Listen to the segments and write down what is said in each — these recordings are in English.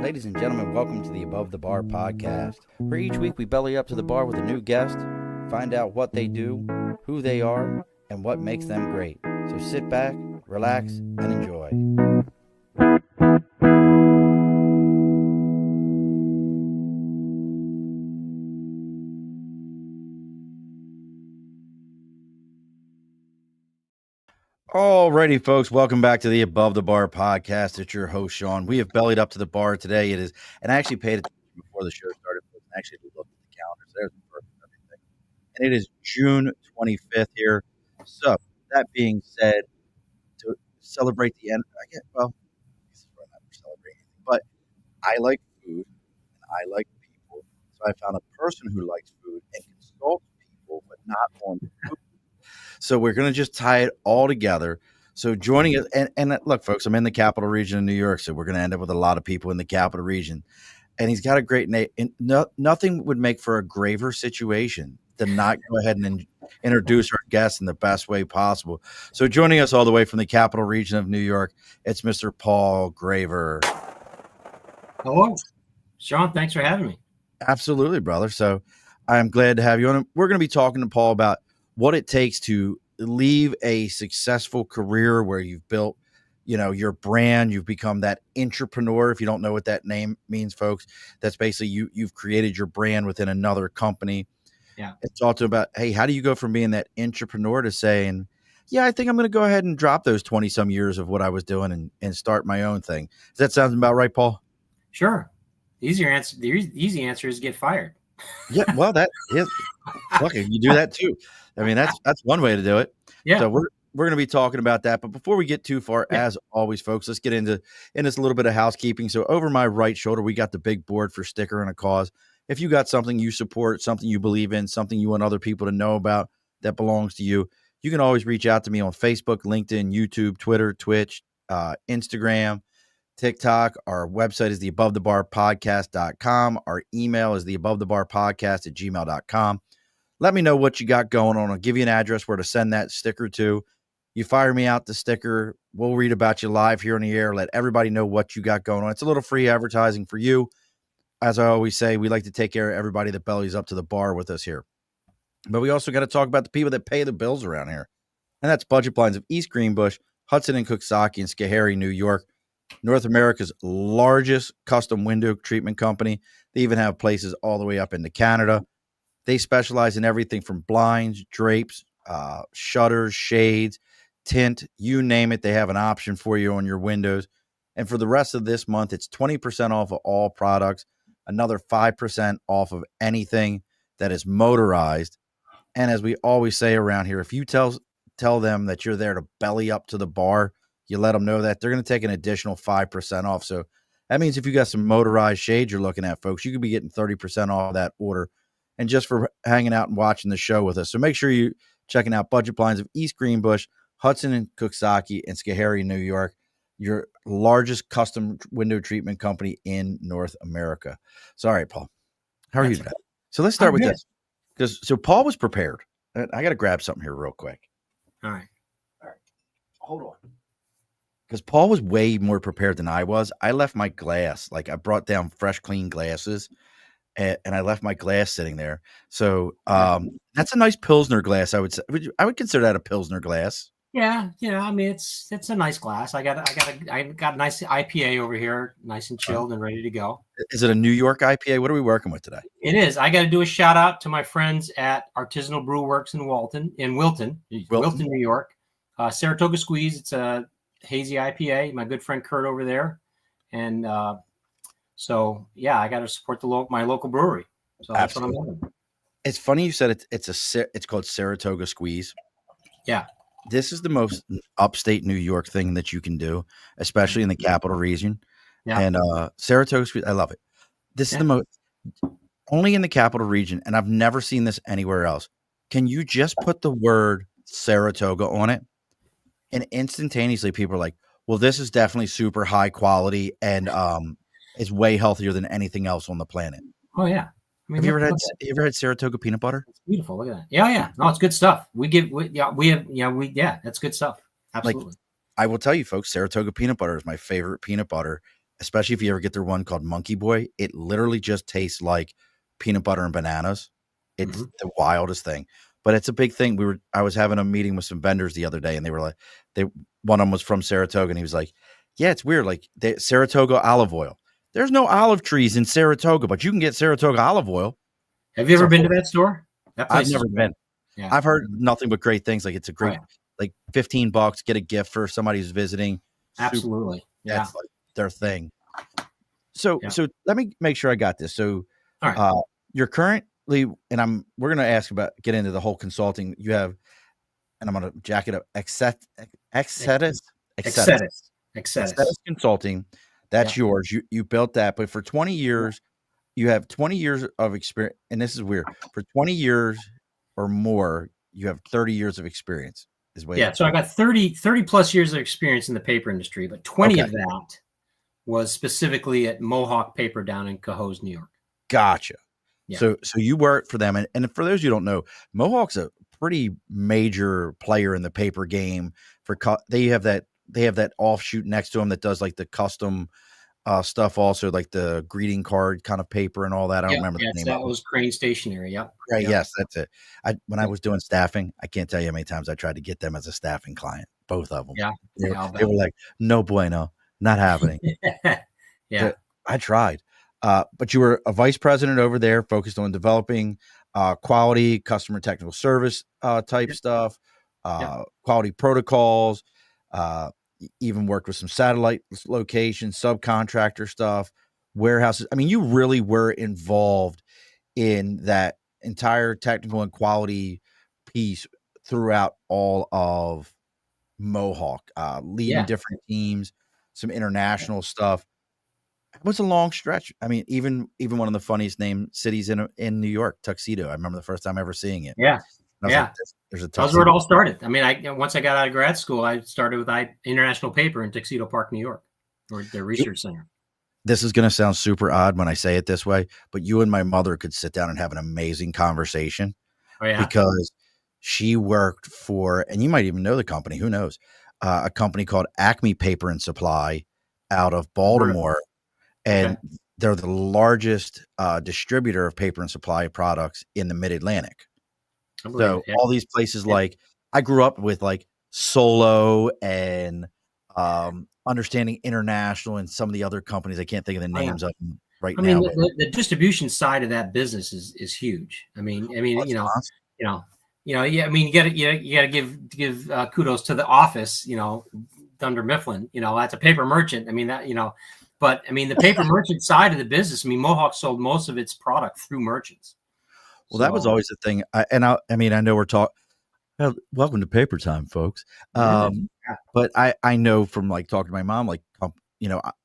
Ladies and gentlemen, welcome to the Above the Bar podcast, where each week we belly up to the bar with a new guest, find out what they do, who they are, and what makes them great. So sit back, relax, and enjoy. Alrighty, folks, welcome back to the Above the Bar podcast. It's your host, Sean. We have bellied up to the bar today. It is, and I actually paid attention before the show started. I actually looked at the calendar. So there's the first of everything. And it is June 25th here. So, that being said, to celebrate the end, I guess, well, this is where I'm not celebrating anything, but I like food and I like people. So, I found a person who likes food and consults people, but not on food. So we're going to just tie it all together. So joining us, and look, folks, I'm in the capital region of New York, so we're going to end up with a lot of people in the capital region. And he's got a great name. And nothing would make for a graver situation than not go ahead and introduce our guest in the best way possible. So joining us all the way from the capital region of New York, it's Mr. Paul Graver. Hello, Sean. Thanks for having me. Absolutely, brother. So I'm glad to have you on. We're going to be talking to Paul about what it takes to leave a successful career where you've built, your brand, you've become that entrepreneur. If you don't know what that name means, folks, that's basically you've created your brand within another company. Yeah. It's also about, hey, how do you go from being that entrepreneur to saying, yeah, I think I'm going to go ahead and drop those 20 some years of what I was doing and start my own thing. Does that sound about right, Paul? Sure. The easy answer is get fired. Yeah. Well, that is, look, you do that too. I mean, that's one way to do it. Yeah. So we're going to be talking about that. But before we get too far, as always, folks, let's get into this a little bit of housekeeping. So over my right shoulder, we got the big board for Sticker and a Cause. If you got something you support, something you believe in, something you want other people to know about that belongs to you, you can always reach out to me on Facebook, LinkedIn, YouTube, Twitter, Twitch, Instagram, TikTok. Our website is theabovethebarpodcast.com. Our email is theabovethebarpodcast@gmail.com. Let me know what you got going on. I'll give you an address where to send that sticker to. You fire me out the sticker. We'll read about you live here on the air. Let everybody know what you got going on. It's a little free advertising for you. As I always say, we like to take care of everybody that bellies up to the bar with us here. But we also got to talk about the people that pay the bills around here. And that's Budget Blinds of East Greenbush, Hudson and Coxsackie, and Schoharie, New York. North America's largest custom window treatment company. They even have places all the way up into Canada. They specialize in everything from blinds, drapes, shutters, shades, tint, you name it. They have an option for you on your windows. And for the rest of this month, it's 20% off of all products, another 5% off of anything that is motorized. And as we always say around here, if you tell them that you're there to belly up to the bar, you let them know that, they're going to take an additional 5% off. So that means if you got some motorized shades you're looking at, folks, you could be getting 30% off that order. And just for hanging out and watching the show with us. So make sure you're checking out Budget Blinds of East Greenbush, Hudson and Coxsackie, and Schoharie, New York, your largest custom window treatment company in North America. So, all right, Paul, how are you today? So let's start with this. So Paul was prepared. I got to grab something here real quick. All right. Hold on. Because Paul was way more prepared than I was. I left my glass. Like I brought down fresh, clean glasses. And I left my glass sitting there. So that's a nice Pilsner glass, I would say. I would consider that a Pilsner glass. Yeah. I mean, it's a nice glass. I got a nice IPA over here, nice and chilled and ready to go. Is it a New York IPA? What are we working with today? It is. I got to do a shout out to my friends at Artisanal Brew Works in Wilton, New York. Saratoga Squeeze. It's a hazy IPA. My good friend Kurt over there, and so yeah, I got to support my local brewery. So that's what I'm doing. It's funny you said it's called Saratoga Squeeze. Yeah. This is the most upstate New York thing that you can do, especially in the capital region. Yeah. And Saratoga Squeeze, I love it. This is the most only in the capital region, and I've never seen this anywhere else. Can you just put the word Saratoga on it? And instantaneously people are like, well, this is definitely super high quality and it's way healthier than anything else on the planet. Oh yeah. I mean, have you ever had Saratoga peanut butter? It's beautiful. Look at that. Yeah. No, it's good stuff. That's good stuff. Absolutely. Like, I will tell you folks, Saratoga peanut butter is my favorite peanut butter, especially if you ever get their one called Monkey Boy. It literally just tastes like peanut butter and bananas. It's the wildest thing, but it's a big thing. I was having a meeting with some vendors the other day, and they were like, one of them was from Saratoga, and he was like, yeah, it's weird. Like Saratoga olive oil. There's no olive trees in Saratoga, but you can get Saratoga olive oil. Have you ever been to that store? That place I've never been. Yeah. I've heard nothing but great things. Like it's a great, like $15, get a gift for somebody who's visiting. Absolutely. Yeah. That's like their thing. So let me make sure I got this. So you're currently, and we're going to get into the whole consulting you have, and I'm going to jack it up. EXSETIS Consulting. That's yours. You built that, but for 20 years, you have 20 years of experience. And this is weird. For 20 years or more, you have 30 years of experience. So I got 30 plus years of experience in the paper industry, but 20 of that was specifically at Mohawk Paper down in Cohoes, New York. Gotcha. Yeah. So you worked for them. And for those who don't know, Mohawk's a pretty major player in the paper game. They have that offshoot next to them that does like the custom stuff, also like the greeting card kind of paper and all that. I don't remember the name. That was Crane Stationery. Yep. Right. Yep. Yes, that's it. When I was doing staffing, I can't tell you how many times I tried to get them as a staffing client. Both of them. Yeah. They were like, no bueno, not happening. Yeah. So I tried. But you were a vice president over there, focused on developing quality, customer technical service type stuff, quality protocols. Even worked with some satellite locations, subcontractor stuff, warehouses. I mean, you really were involved in that entire technical and quality piece throughout all of Mohawk, leading different teams, some international stuff. It was a long stretch. I mean, even one of the funniest named cities in New York, Tuxedo. I remember the first time ever seeing it. Yeah. Like, there's a that was where it all started. I mean, once I got out of grad school, I started with International Paper in Tuxedo Park, New York, or their research center. This is going to sound super odd when I say it this way, but you and my mother could sit down and have an amazing conversation. Oh, yeah? Because she worked for, and you might even know the company, who knows, a company called Acme Paper and Supply out of Baltimore. And they're the largest distributor of paper and supply products in the Mid-Atlantic. So all these places, like I grew up with like Solo and Understanding International and some of the other companies. I can't think of the names of them right now. I mean, the distribution side of that business is huge. I mean, you know, I mean, you got to give kudos to the office, Dunder Mifflin, that's a paper merchant. I mean, but I mean, the paper merchant side of the business, I mean, Mohawk sold most of its product through merchants. Well, that was always the thing. I mean, I know we're talking. Well, welcome to Paper Time, folks. But I know from like talking to my mom, like,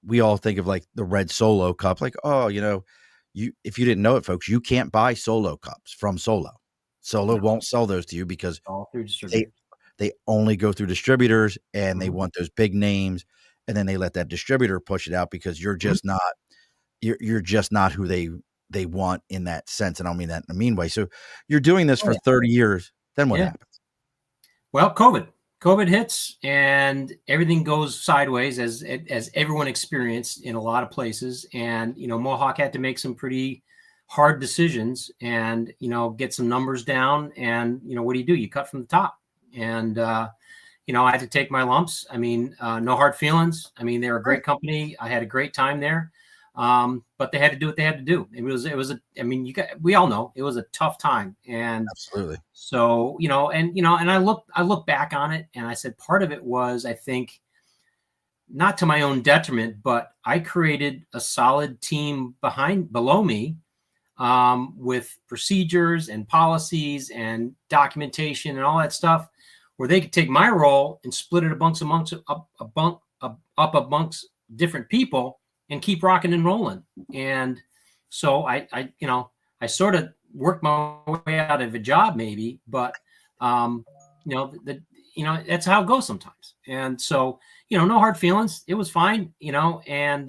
we all think of like the red Solo cup, like, if you didn't know it, folks, you can't buy Solo cups from Solo. Solo won't sell those to you because all through distributors. They only go through distributors, and they want those big names, and then they let that distributor push it out because you're just not, you're just not who they want in that sense. And I don't mean that in a mean way. So you're doing this for 30 years. Then what happens? Well, COVID hits and everything goes sideways as everyone experienced in a lot of places. And, Mohawk had to make some pretty hard decisions and, get some numbers down. And, what do? You cut from the top. And, I had to take my lumps. I mean, no hard feelings. I mean, they're a great company. I had a great time there. But they had to do what they had to do. We all know it was a tough time. And absolutely. So, and I look back on it and I said, part of it was, I think, not to my own detriment, but I created a solid team below me, with procedures and policies and documentation and all that stuff, where they could take my role and split it up amongst different people and keep rocking and rolling. And so I sort of worked my way out of a job maybe, but, that's how it goes sometimes. And so, no hard feelings. It was fine, and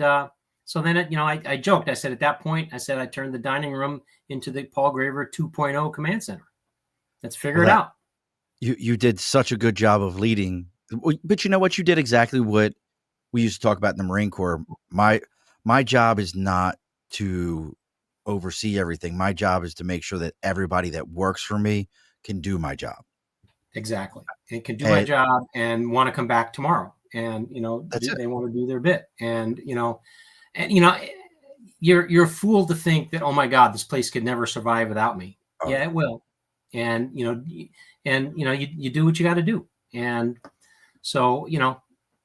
so then, I joked. I said, at that point, I turned the dining room into the Paul Graver 2.0 command center. Let's figure it out. You did such a good job of leading, but you know what? You did exactly what we used to talk about in the Marine Corps. my job is not to oversee everything. My job is to make sure that everybody that works for me can do my job. Exactly. It can do my And job and want to come back tomorrow. And, that's it. they want to do their bit. And, you're a fool to think that, oh my God, this place could never survive without me. Oh, Yeah, it will. And, you do what you got to do. And so,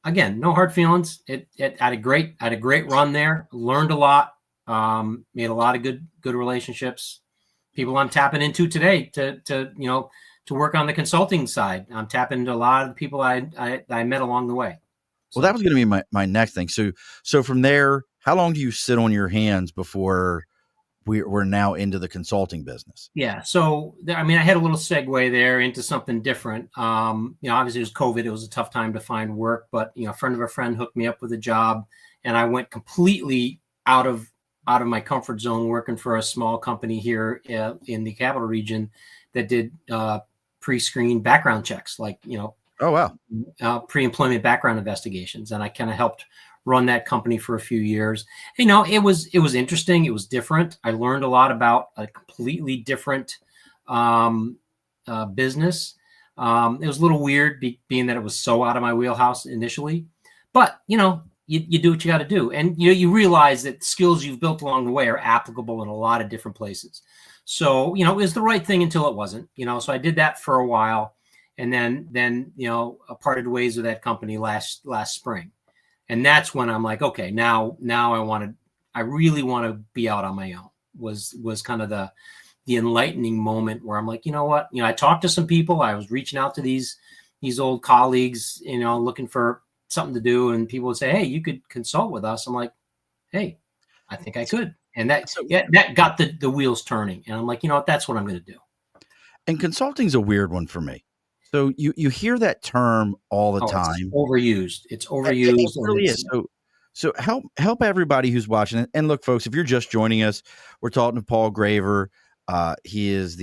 again, no hard feelings. I had a great run there, learned a lot, made a lot of good relationships, people I'm tapping into today to work on the consulting side. I'm tapping into a lot of the people I met along the way. well, that was going to be my next thing. So from there, how long do you sit on your hands before we're now into the consulting business? Yeah. So, I had a little segue there into something different. Obviously it was COVID. It was a tough time to find work, but, a friend of a friend hooked me up with a job, and I went completely out of my comfort zone, working for a small company here in the capital region that did pre-screen background checks, like, Oh, wow. Pre-employment background investigations. And I kind of helped run that company for a few years. It was interesting. It was different. I learned a lot about a completely different business. It was a little weird being that it was so out of my wheelhouse initially, but you do what you got to do. And, you realize that skills you've built along the way are applicable in a lot of different places. So, it was the right thing until it wasn't, so I did that for a while. And then, I parted ways with that company last spring. And that's when I'm like, okay, now I really want to be out on my own. Was kind of the enlightening moment where I'm like, you know what? I talked to some people. I was reaching out to these old colleagues, looking for something to do. And people would say, hey, you could consult with us. I'm like, hey, I think I could. And that got the wheels turning. And I'm like, you know what? That's what I'm going to do. And consulting's a weird one for me. So you hear that term all the time. It's overused. It's overused. It really is. So help everybody who's watching it. And look, folks, if you're just joining us, we're talking to Paul Graver. He is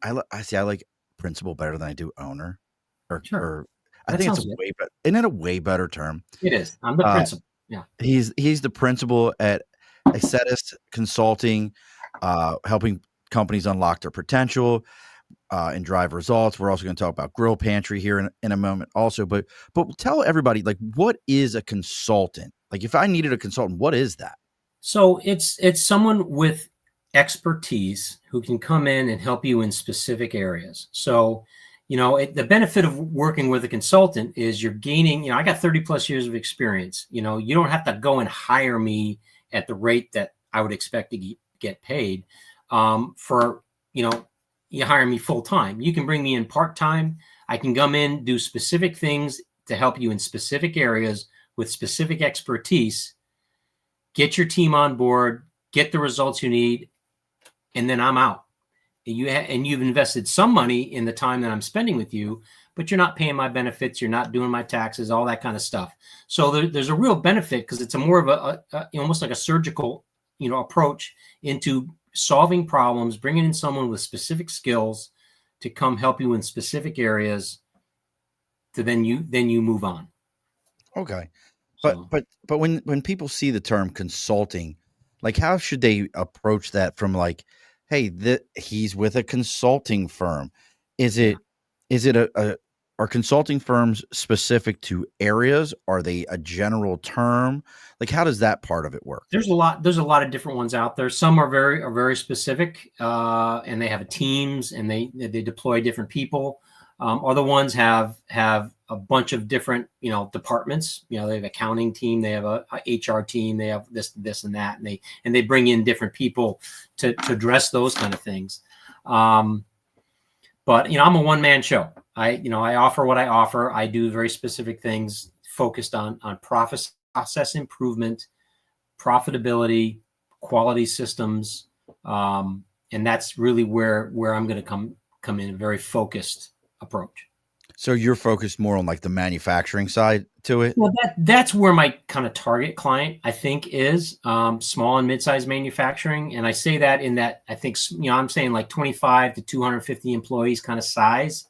I like principal better than I do owner. Or I think it's isn't it a way better term? It is. I'm the principal. Yeah. He's the principal at EXSETIS Consulting, helping companies unlock their potential and drive results. We're also going to talk about Grill Pantry here in a moment also, but tell everybody, like, what is a consultant? Like, if I needed a consultant, what is that? So it's someone with expertise who can come in and help you in specific areas. So, the benefit of working with a consultant is you're gaining, I got 30 plus years of experience. You don't have to go and hire me at the rate that I would expect to get paid you hire me full time. You can bring me in part time. I can come in, do specific things to help you in specific areas with specific expertise, get your team on board, get the results you need, and then I'm out. And you've invested some money in the time that I'm spending with you, but you're not paying my benefits. You're not doing my taxes, all that kind of stuff. So there's a real benefit because it's a more of a almost like a surgical, approach into solving problems, bringing in someone with specific skills to come help you in specific areas to then you move on. Okay. But when people see the term consulting, like, how should they approach that from, like, hey, he's with a consulting firm? Is it are consulting firms specific to areas? Are they a general term? Like, how does that part of it work? There's a lot of different ones out there. Some are very specific, and they have teams and they deploy different people. Other ones have a bunch of different, departments. They have accounting team, they have a HR team, they have this and that, and they bring in different people to address those kind of things. But I'm a one-man show. I offer what I offer. I do very specific things focused on process improvement, profitability, quality systems, and that's really where I'm going to come in, a very focused approach. So you're focused more on, like, the manufacturing side to it? Well, that's where my kind of target client, I think, is small and mid-sized manufacturing. And I say that in that I think, I'm saying like 25 to 250 employees kind of size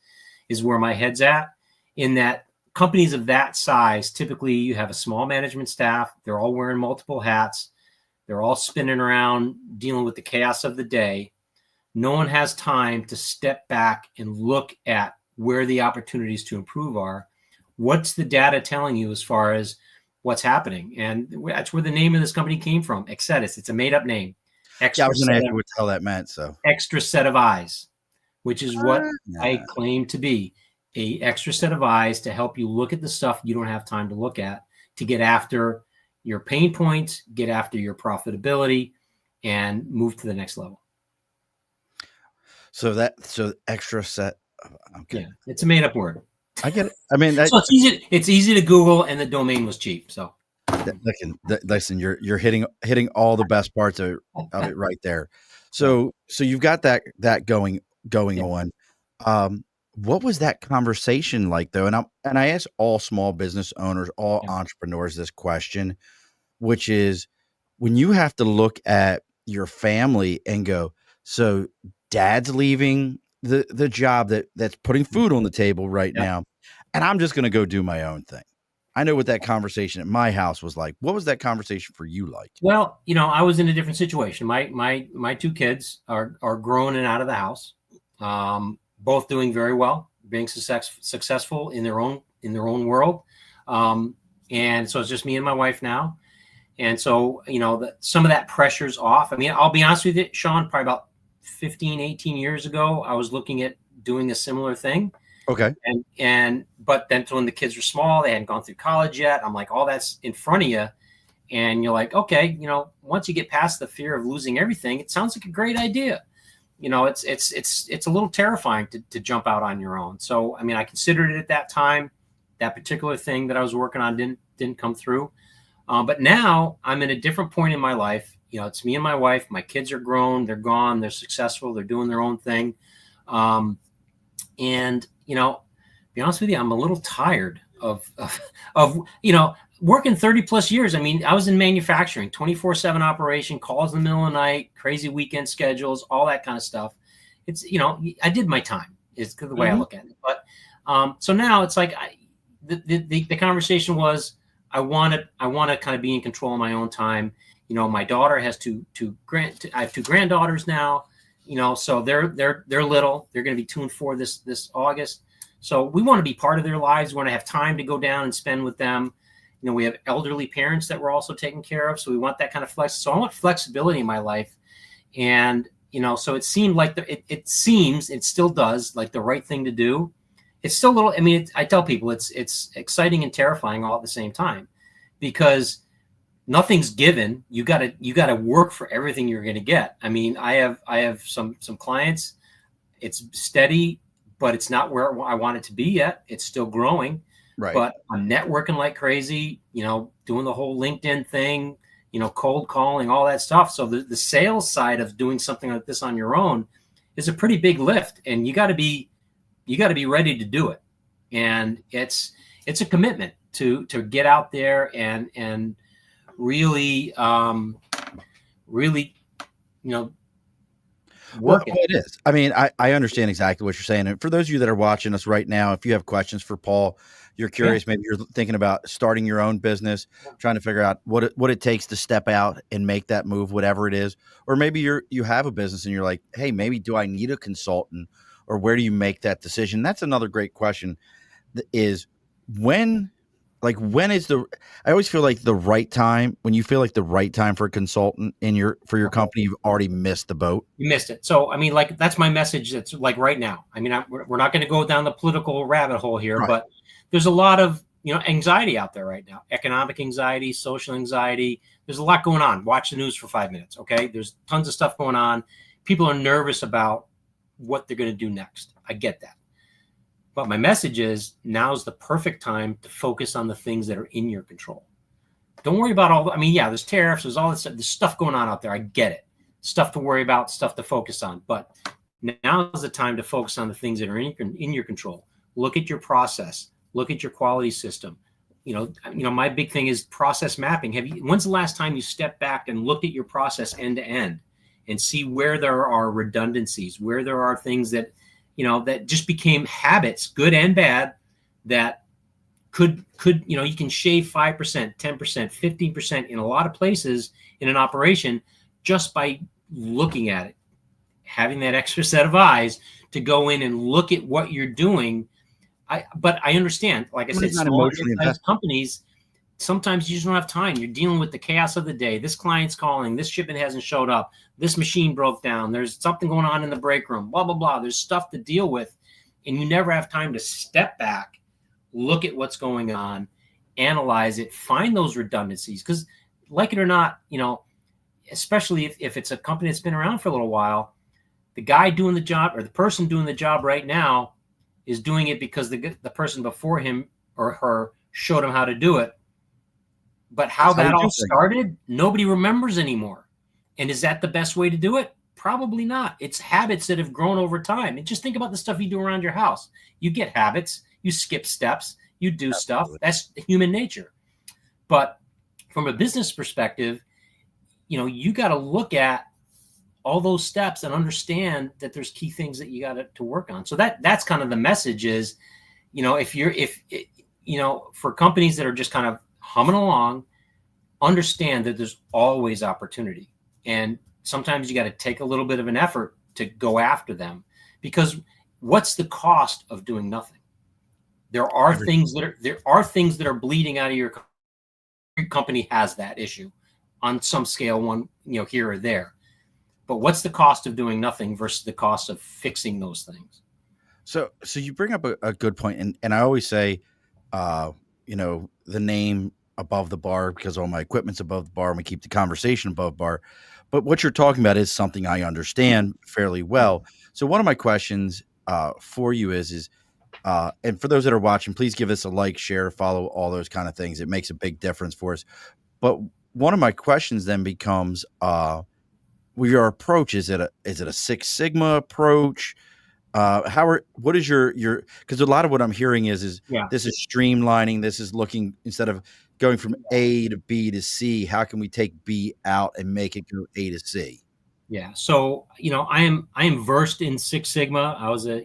is where my head's at, in that companies of that size, typically you have a small management staff. They're all wearing multiple hats. They're all spinning around, dealing with the chaos of the day. No one has time to step back and look at where the opportunities to improve are. What's the data telling you as far as what's happening? And that's where the name of this company came from, EXSETIS. It's a made-up name. I was going to ask you what the hell that meant. So extra set of eyes, which is what I claim to be, a extra set of eyes to help you look at the stuff you don't have time to look at, to get after your pain points, get after your profitability, and move to the next level. So extra set. Okay. Yeah, it's a made up word. I get it. I mean, so it's easy to Google, and the domain was cheap. So listen, you're hitting all the best parts of it right there. So you've got that going on. What was that conversation like though? And I ask all small business owners, all entrepreneurs this question, which is when you have to look at your family and go, so dad's leaving the job that's putting food on the table right now, and I'm just going to go do my own thing. I know what that conversation at my house was like. What was that conversation for you like? Well, I was in a different situation. My two kids are grown and out of the house, both doing very well, being successful in their own world. And so it's just me and my wife now. And so, some of that pressure's off. I mean, I'll be honest with you, Sean, probably about 15, 18 years ago, I was looking at doing a similar thing. Okay. But then when the kids were small, they hadn't gone through college yet. I'm like, all that's in front of you. And you're like, okay, once you get past the fear of losing everything, it sounds like a great idea. It's a little terrifying to jump out on your own. So, I mean, I considered it at that time. That particular thing that I was working on didn't come through. But now I'm in a different point in my life. It's me and my wife. My kids are grown. They're gone. They're successful. They're doing their own thing. And be honest with you, I'm a little tired of working 30 plus years. I mean, I was in manufacturing, 24/7 operation, calls in the middle of the night, crazy weekend schedules, all that kind of stuff. It's, I did my time is the way I look at it. But so now it's like the conversation was, I want to kind of be in control of my own time. My daughter has I have two granddaughters now, so they're little. They're going to be 2 and 4 this August. So we want to be part of their lives. We want to have time to go down and spend with them. We have elderly parents that we're also taking care of. So we want that kind of flex. So I want flexibility in my life. And, so it seemed like it still does like the right thing to do. It's still a little, I tell people it's exciting and terrifying all at the same time, because nothing's given. You gotta work for everything you're going to get. I mean, I have some clients. It's steady, but it's not where I want it to be yet. It's still growing, right? But I'm networking like crazy, doing the whole LinkedIn thing, cold calling, all that stuff. So the sales side of doing something like this on your own is a pretty big lift, and you got to be ready to do it. And it's a commitment to get out there and really, work it is. I mean, I understand exactly what you're saying. And for those of you that are watching us right now, if you have questions for Paul, you're curious, maybe you're thinking about starting your own business, trying to figure out what it takes to step out and make that move, whatever it is. Or maybe you have a business and you're like, hey, maybe do I need a consultant, or where do you make that decision? That's another great question, is when is I always feel like the right time, when you feel like the right time for a consultant for your company, you've already missed the boat. You missed it. So, I mean, like, that's my message. That's like right now. I mean, we're not going to go down the political rabbit hole here, right, but there's a lot of, anxiety out there right now, economic anxiety, social anxiety. There's a lot going on. Watch the news for 5 minutes. Okay. There's tons of stuff going on. People are nervous about what they're going to do next. I get that. But my message is, now's the perfect time to focus on the things that are in your control. Don't worry about there's tariffs, there's all this stuff, there's stuff going on out there. I get it. Stuff to worry about, stuff to focus on. But now is the time to focus on the things that are in your control. Look at your process. Look at your quality system. My big thing is process mapping. When's the last time you stepped back and looked at your process end to end and see where there are redundancies, where there are things that, that just became habits, good and bad, that could you can shave 5%, 10%, 15% in a lot of places in an operation just by looking at it, having that extra set of eyes to go in and look at what you're doing. But I understand, like I said, Somebody's not small and emotionally mid-sized invested. companies, sometimes you just don't have time. You're dealing with the chaos of the day. This client's calling, this shipment hasn't showed up, this machine broke down, there's something going on in the break room, blah, blah, blah. There's stuff to deal with, and you never have time to step back, look at what's going on, analyze it, find those redundancies. Because like it or not, especially if it's a company that's been around for a little while, the guy doing the job or the person doing the job right now is doing it because the person before him or her showed him how to do it. But how that all started, nobody remembers anymore. And is that the best way to do it? Probably not. It's habits that have grown over time. And just think about the stuff you do around your house. You get habits, you skip steps, you do stuff. That's human nature. But from a business perspective, you got to look at all those steps and understand that there's key things that you got to work on. So that's kind of the message is, for companies that are just kind of humming along, understand that there's always opportunity. And sometimes you got to take a little bit of an effort to go after them, because what's the cost of doing nothing? There are things that are bleeding out of your company has that issue on some scale, one, here or there. But what's the cost of doing nothing versus the cost of fixing those things? So you bring up a good point, and I always say, the name above the bar, because all my equipment's above the bar, and we keep the conversation above bar. But what you're talking about is something I understand fairly well. So one of my questions for you is, and for those that are watching, please give us a like, share, follow, all those kind of things. It makes a big difference for us. But one of my questions then becomes, your approach, is it a Six Sigma approach? What is your, because a lot of what I'm hearing is this is streamlining. This is looking, instead of going from A to B to C, how can we take B out and make it go A to C? Yeah. So, I am versed in Six Sigma. I was a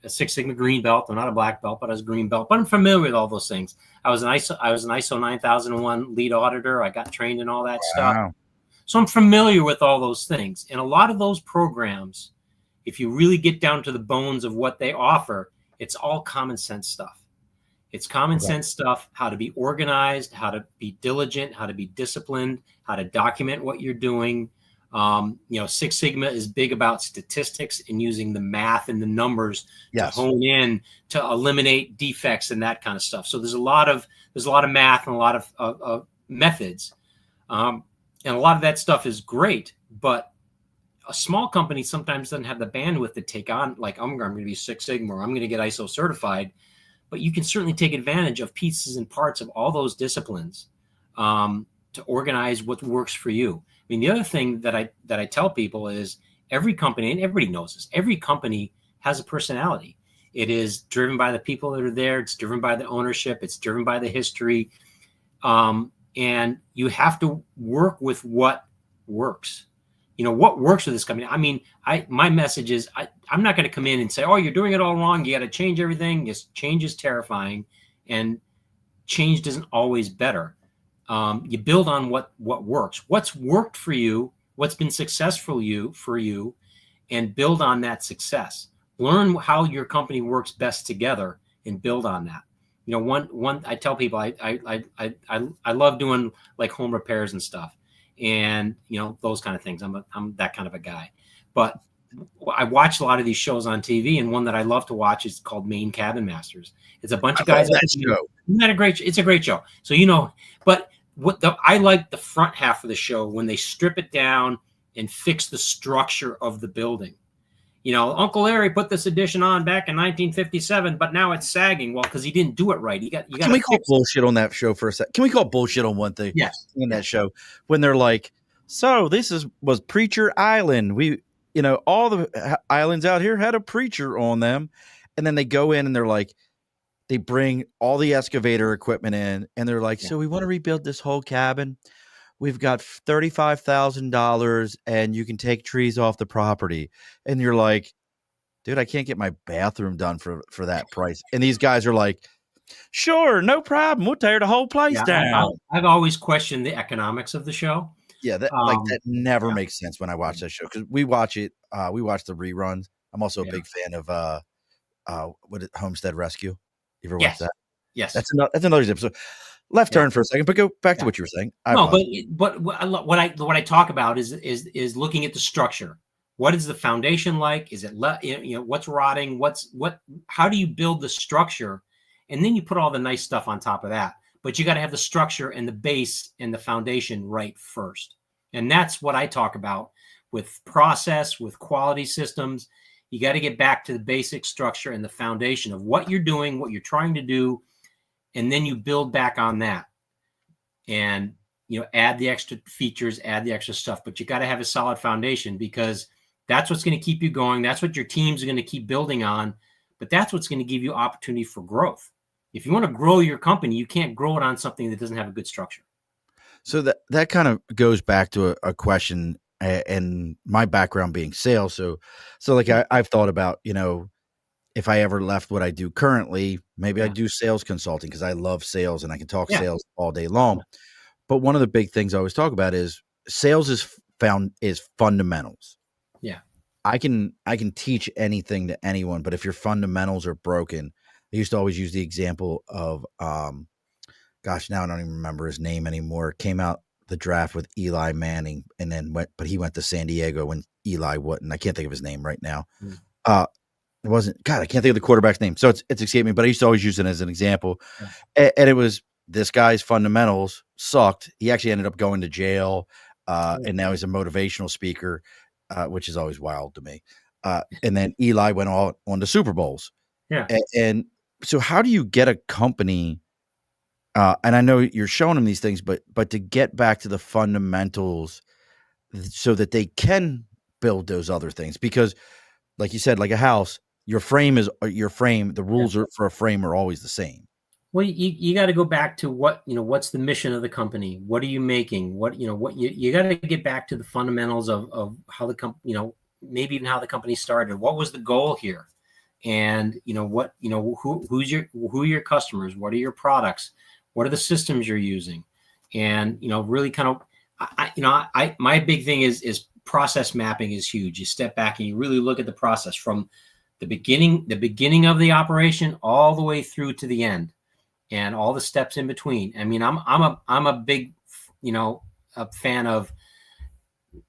Six Sigma green belt. I'm not a black belt, but I was a green belt, but I'm familiar with all those things. I was an ISO 9001 lead auditor. I got trained in all that stuff. So I'm familiar with all those things. And a lot of those programs, if you really get down to the bones of what they offer, it's all common sense stuff. It's common sense stuff, how to be organized, how to be diligent, how to be disciplined, how to document what you're doing. Six Sigma is big about statistics and using the math and the numbers to hone in to eliminate defects and that kind of stuff. So there's a lot of math and a lot of methods. And a lot of that stuff is great, but a small company sometimes doesn't have the bandwidth to take on, like, I'm going to be Six Sigma, or I'm going to get ISO certified. But you can certainly take advantage of pieces and parts of all those disciplines to organize what works for you. I mean, the other thing that I tell people is every company, and everybody knows this, every company has a personality. It is driven by the people that are there. It's driven by the ownership. It's driven by the history. And you have to work with what works. What works for this company. I mean, my message is I'm not going to come in and say, oh, you're doing it all wrong, you got to change everything. Yes, change is terrifying, and change isn't always better. You build on what works, what's worked for you, what's been successful for you, and build on that success. Learn how your company works best together and build on that. One I tell people I love doing like home repairs and stuff, and those kind of things. I'm that kind of a guy. But I watch a lot of these shows on TV, and one that I love to watch is called Maine Cabin Masters. It's a bunch of guys. Isn't that a great? It's a great show. So but I like the front half of the show when they strip it down and fix the structure of the building. Uncle Larry put this addition on back in 1957, but now it's sagging. Well, because he didn't do it right. You got. Can we call bullshit on that show for a sec? Can we call bullshit on one thing? Yes. In that show, when they're like, so this was Preacher Island. All the islands out here had a preacher on them, and then they go in and they're like, they bring all the excavator equipment in, and they're like, so we want to rebuild this whole cabin. We've got $35,000, and you can take trees off the property. And you're like, dude, I can't get my bathroom done for that price. And these guys are like, Sure, no problem. We'll tear the whole place Yeah, down. I've always questioned the economics of the show. Yeah, Um, that never yeah, makes sense when I watch that show because we watch it. We watch the reruns. I'm also a yeah, big fan of what is Homestead Rescue. You ever watch yes, that? yes, That's another episode. Left yeah, turn for a second, but go back to yeah. what you were saying. I No, apologize. but what I talk about is looking at the structure. What is the foundation like? Is it what's rotting? How do you build the structure, and then you put all the nice stuff on top of that. But you got to have the structure and the base and the foundation right first, and that's what I talk about with process, with quality systems. You got to get back to the basic structure and the foundation of what you're doing, what you're trying to do, and then you build back on that. And add the extra features, add the extra stuff, but you got to have a solid foundation because that's what's going to keep you going. That's what your teams are going to keep building on, but that's what's going to give you opportunity for growth. If you want to grow your company, you can't grow it on something that doesn't have a good structure. So that kind of goes back to a question, and my background being sales. So like I've thought about, if I ever left what I do currently, maybe I Yeah. do sales consulting because I love sales and I can talk Yeah. sales all day long. But one of the big things I always talk about is sales is fundamentals. Yeah. I can teach anything to anyone, but if your fundamentals are broken, I used to always use the example of gosh, now I don't even remember his name anymore. Came out the draft with Eli Manning and then but he went to San Diego when Eli wouldn't. I can't think of his name right now. Mm. It wasn't God, I can't think of the quarterback's name. So it's escaped me, but I used to always use it as an example. Yeah. And it was this guy's fundamentals sucked. He actually ended up going to jail. And now he's a motivational speaker, which is always wild to me. And then Eli went on to Super Bowls. Yeah. And so how do you get a company and I know you're showing them these things, but to get back to the fundamentals so that they can build those other things, because like you said, like a house, your frame is your frame. The rules are for a frame are always the same. Well, you got to go back to what's the mission of the company? What are you making? What you got to get back to the fundamentals of how the company, maybe even how the company started. What was the goal here? And who are your customers? What are your products? What are the systems you're using? And really kind of, my big thing is process mapping is huge. You step back and you really look at the process from the beginning of the operation all the way through to the end, and all the steps in between. I mean, I'm a big, a fan of.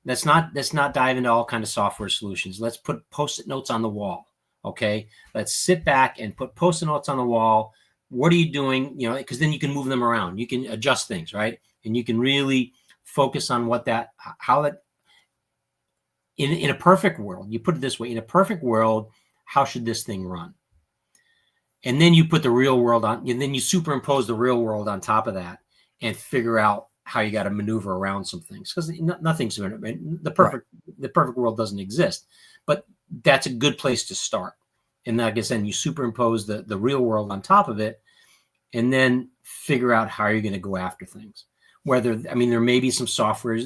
Let's not dive into all kind of software solutions. Let's put Post-it notes on the wall. Okay, let's sit back and put Post-it notes on the wall. What are you doing? Because then you can move them around. You can adjust things, right? And you can really focus on how that. In a perfect world, you put it this way: in a perfect world, how should this thing run? And then you put the real world on, and then you superimpose the real world on top of that, and figure out how you got to maneuver around some things, because nothing's the perfect world doesn't exist, but that's a good place to start. And I guess then you superimpose the real world on top of it, and then figure out how you're going to go after things. There may be some software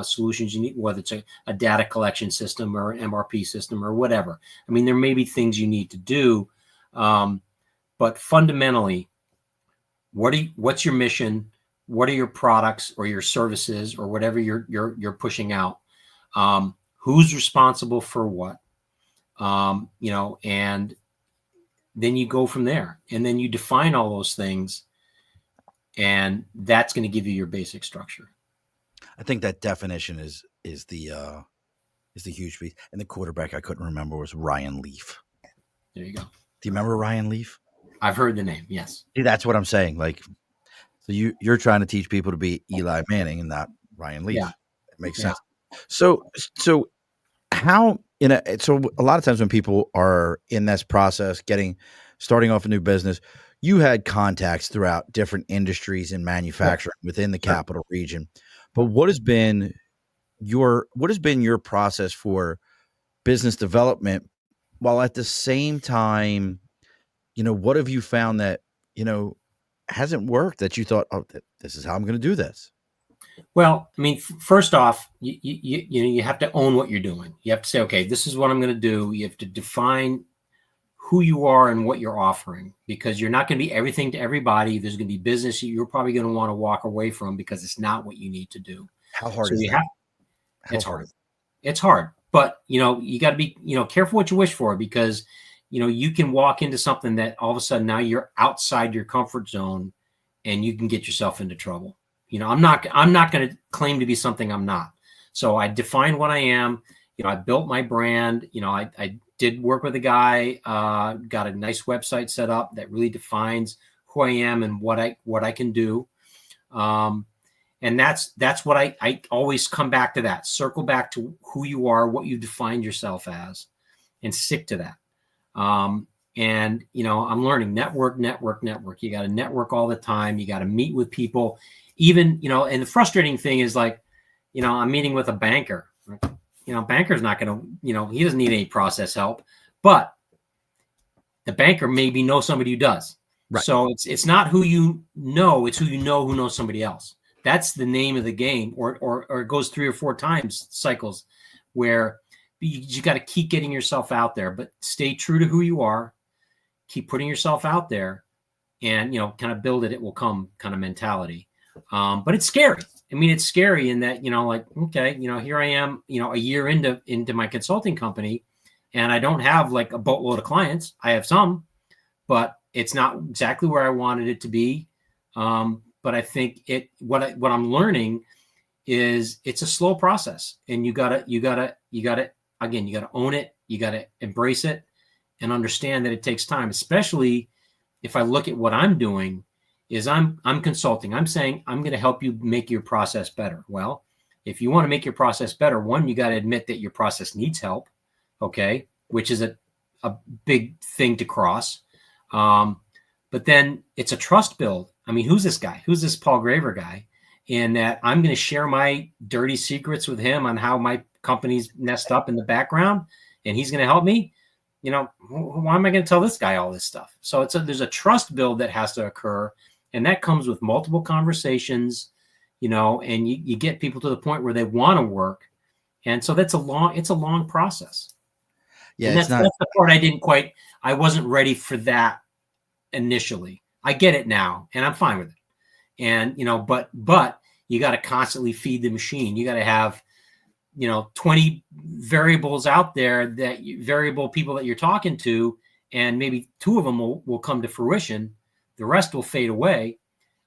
solutions you need, whether it's a data collection system or an MRP system or whatever. There may be things you need to do, but fundamentally, what's your mission? What are your products or your services or whatever you're pushing out? Who's responsible for what? And then you go from there, and then you define all those things, and that's going to give you your basic structure. I think that definition is the huge piece. And the quarterback I couldn't remember was Ryan Leaf. There you go. Do you remember Ryan Leaf? I've heard the name. Yes. See, that's what I'm saying. Like, so you're trying to teach people to be Eli Manning and not Ryan Leaf. Yeah. It makes sense. So how so a lot of times when people are in this process, starting off a new business, you had contacts throughout different industries and manufacturing within the capital region. But what has been your process for business development, while at the same time, what have you found that hasn't worked that you thought, oh, this is how I'm going to do this? Well, first off, you have to own what you're doing. You have to say, okay, this is what I'm going to do. You have to define who you are and what you're offering, because you're not going to be everything to everybody. There's going to be business you're probably going to want to walk away from because it's not what you need to do. How hard So is you that? have, it's hard. It's hard, but you got to be, careful what you wish for, because, you can walk into something that all of a sudden now you're outside your comfort zone and you can get yourself into trouble. I'm not going to claim to be something I'm not. So I define what I am. I built my brand. I did work with a guy, got a nice website set up that really defines who I am and what I can do. And that's what I always come back to, that circle back to who you are, what you defined yourself as, and stick to that. And I'm learning network. You got to network all the time. You got to meet with people, even, and the frustrating thing is, like, I'm meeting with a banker. Banker's not going to, he doesn't need any process help, but the banker maybe knows somebody who does. Right. So it's not who you know, it's who you know who knows somebody else. That's the name of the game, or it goes 3 or 4 times cycles, where you got to keep getting yourself out there, but stay true to who you are, keep putting yourself out there, and, kind of build it will come kind of mentality. But it's scary. I mean, it's scary in that, like, okay, here I am, a year into my consulting company, and I don't have like a boatload of clients. I have some, but it's not exactly where I wanted it to be. But I think what I'm learning is it's a slow process, and you gotta own it. You gotta embrace it and understand that it takes time, especially if I look at what I'm doing. Is I'm consulting. I'm saying I'm going to help you make your process better. Well, if you want to make your process better, one, you got to admit that your process needs help, okay, which is a big thing to cross. But then it's a trust build. I mean, who's this guy? Who's this Paul Graver guy? And that I'm going to share my dirty secrets with him on how my company's messed up in the background, and he's going to help me. Why am I going to tell this guy all this stuff? So there's a trust build that has to occur. And that comes with multiple conversations, and you get people to the point where they want to work. And so it's a long process. Yeah. And that's the part I wasn't ready for that initially. I get it now, and I'm fine with it. And, but you got to constantly feed the machine. You got to have, 20 variables out there, variable people that you're talking to, and maybe 2 of them will come to fruition. The rest will fade away.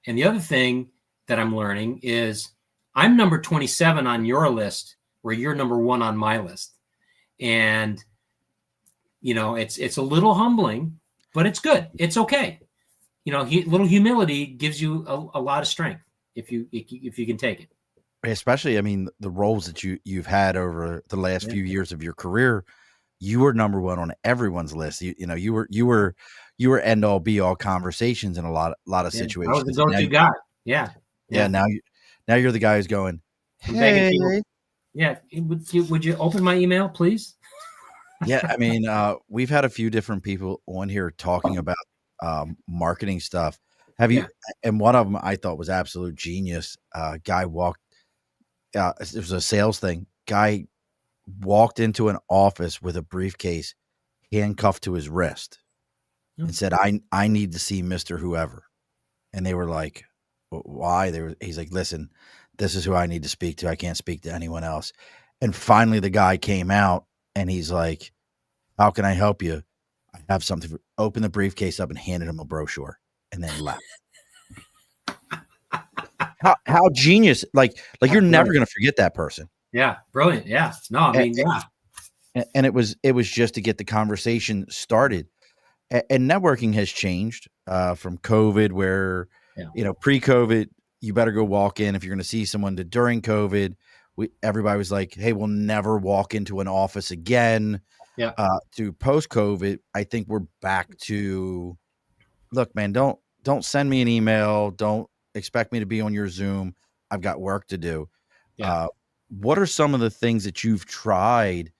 And the other thing that I'm learning is I'm number 27 on your list, where you're number 1 on my list. And, it's a little humbling, but it's good. It's okay. Little humility gives you a lot of strength if you can take it. Especially, I mean, the roles that you've had over the last few years of your career, you were number 1 on everyone's list. You were end all be all conversations in a lot of situations. I was the go-to guy. Yeah. Now you're the guy who's going, hey. Yeah. Would you open my email, please? Yeah. I mean, we've had a few different people on here talking about marketing stuff. Have you? And one of them I thought was absolute genius. Guy walked. It was a sales thing. Guy walked into an office with a briefcase handcuffed to his wrist and said, I need to see Mr. Whoever. And they were like, why? He's like, listen, this is who I need to speak to. I can't speak to anyone else. And finally the guy came out and he's like, how can I help you? I have something. Open the briefcase up and handed him a brochure and then left. How genius. Like you're never going to forget that person. Yeah. Brilliant. Yeah. No, I mean, And it was just to get the conversation started. And networking has changed from COVID, where, pre-COVID, you better go walk in if you're going to see someone. During COVID, everybody was like, hey, we'll never walk into an office again. Yeah. To post-COVID, I think we're back to, look, man, don't send me an email. Don't expect me to be on your Zoom. I've got work to do. Yeah. What are some of the things that you've tried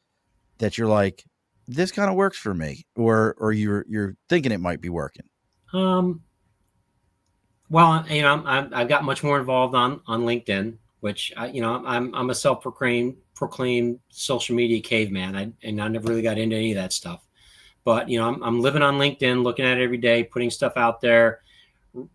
that you're like, this kind of works for me, or you're thinking it might be working? Well, I've got much more involved on LinkedIn, which I'm a self-proclaimed social media caveman. I never really got into any of that stuff, But I'm living on LinkedIn, looking at it every day, putting stuff out there,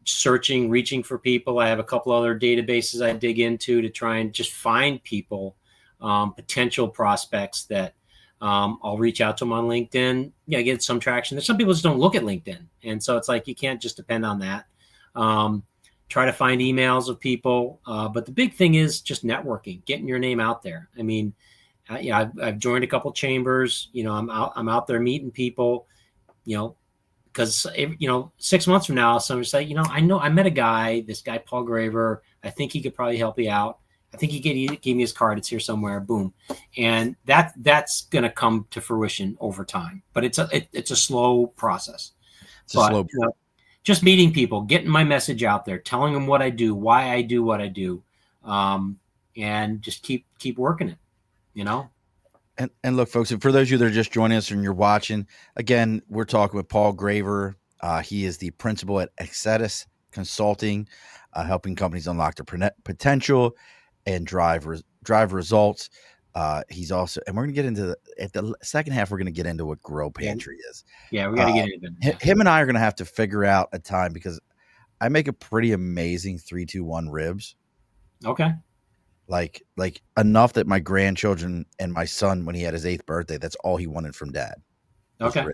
searching, reaching for people. I have a couple other databases I dig into to try and just find people, potential prospects that I'll reach out to them on LinkedIn. Yeah, get some traction. There's some people just don't look at LinkedIn, and so it's like you can't just depend on that. Try to find emails of people, but the big thing is just networking, getting your name out there. I mean, I've joined a couple chambers. I'm out there meeting people. Because 6 months from now, someone's like, I met a guy, this guy Paul Graver. I think he could probably help you out. I think he gave me his card. It's here somewhere. Boom, and that's going to come to fruition over time. But it's a slow process. Just meeting people, getting my message out there, telling them what I do, why I do what I do, and just keep working it. And look, folks, for those of you that are just joining us and you're watching, again, we're talking with Paul Graver. He is the principal at EXSETIS Consulting, helping companies unlock their potential and drive results. He's also, and we're going to get into at the second half, we're going to get into what Grill Pantry is. Yeah, we got to get into it. Yeah. Him and I are going to have to figure out a time because I make a pretty amazing 3-2-1 ribs. Okay. Like enough that my grandchildren and my son, when he had his 8th birthday, that's all he wanted from dad. Okay.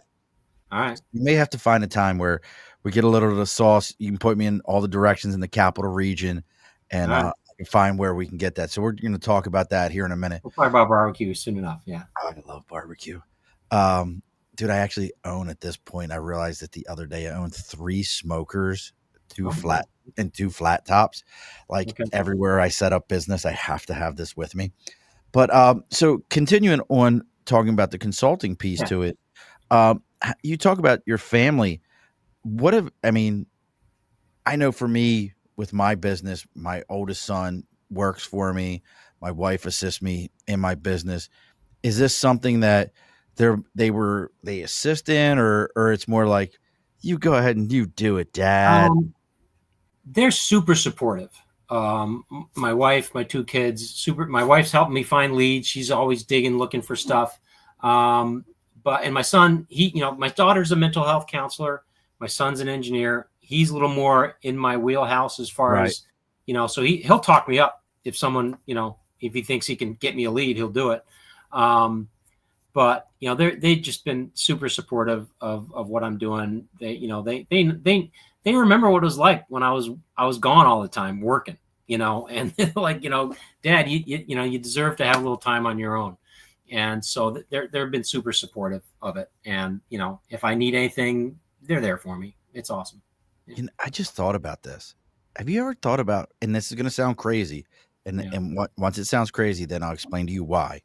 All right. You may have to find a time where we get a little of the sauce. You can put me in all the directions in the capital region and I can find where we can get that. So we're going to talk about that here in a minute. We'll talk about barbecue soon enough. Yeah. I love barbecue. Dude, I actually own at this point, I realized that the other day I own 3 smokers, 2 flat tops. Everywhere I set up business, I have to have this with me. But so continuing on talking about the consulting piece to it, you talk about your family. I know for me with my business, my oldest son works for me. My wife assists me in my business. Is this something that they assist in, or it's more like you go ahead and you do it, Dad? They're super supportive. My wife, my 2 kids, my wife's helping me find leads. She's always digging, looking for stuff. And my son, my daughter's a mental health counselor. My son's an engineer. He's a little more in my wheelhouse as far as, so he'll talk me up if someone, if he thinks he can get me a lead, he'll do it. But they've just been super supportive of what I'm doing. They remember what it was like when I was gone all the time working, and like, Dad, you deserve to have a little time on your own. And so they've been super supportive of it. And, if I need anything, they're there for me. It's awesome. Yeah. I just thought about this. Have you ever thought about, and this is going to sound crazy, and once it sounds crazy, then I'll explain to you why.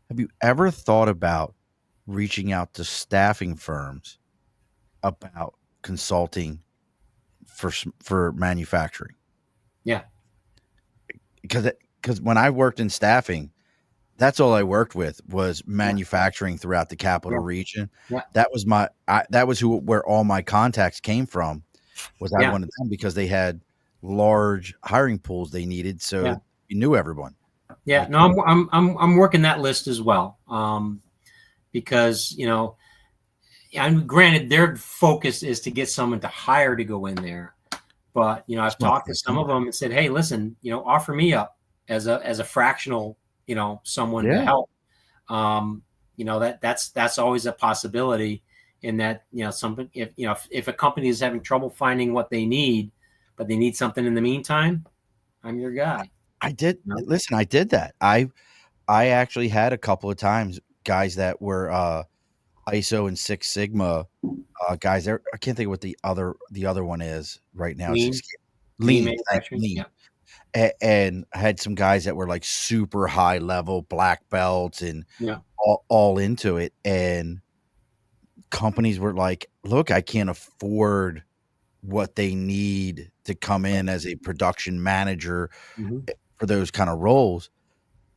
Have you ever thought about reaching out to staffing firms about consulting for manufacturing? Yeah. Because when I worked in staffing, that's all I worked with was manufacturing throughout the capital region. Yeah. That was where all my contacts came from. I wanted them because they had large hiring pools they needed, so you knew everyone. Yeah, no, I'm working that list as well, because and granted their focus is to get someone to hire to go in there, but I've talked to some of them and said, hey, listen, offer me up as a fractional, someone to help. That's always a possibility. In that something if a company is having trouble finding what they need, but they need something in the meantime, I'm your guy. I did listen. I did that. I actually had a couple of times guys that were ISO and 6 Sigma guys. There, I can't think of what the other one is right now. Lean. And I had some guys that were like super high level black belts and all into it. And companies were like, look, I can't afford what they need to come in as a production manager for those kind of roles.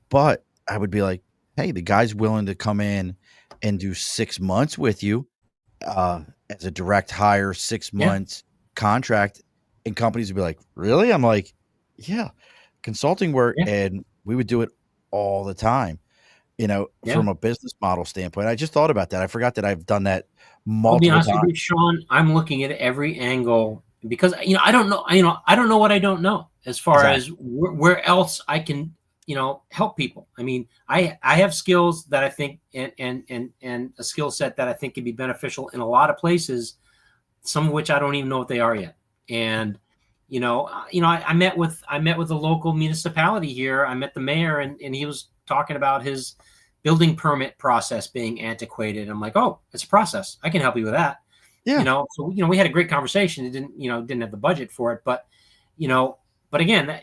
But I would be like, hey, the guy's willing to come in and do 6 months with you as a direct hire, 6 months contract. And companies would be like, really? I'm like, yeah, consulting work. And we would do it all the time. Yeah. from a business model standpoint. I just thought about that. I forgot that I've done that I'll be multiple honest with times. you, Sean. I'm looking at every angle because I don't know. I don't know what I don't know as far Exactly. as where else I can help people. I mean, I have skills that I think and a skill set that I think can be beneficial in a lot of places. Some of which I don't even know what they are yet. And I met with the local municipality here. I met the mayor, and he was talking about his building permit process being antiquated. I'm like, oh, it's a process. I can help you with that. Yeah. So we had a great conversation. It didn't have the budget for it, but again,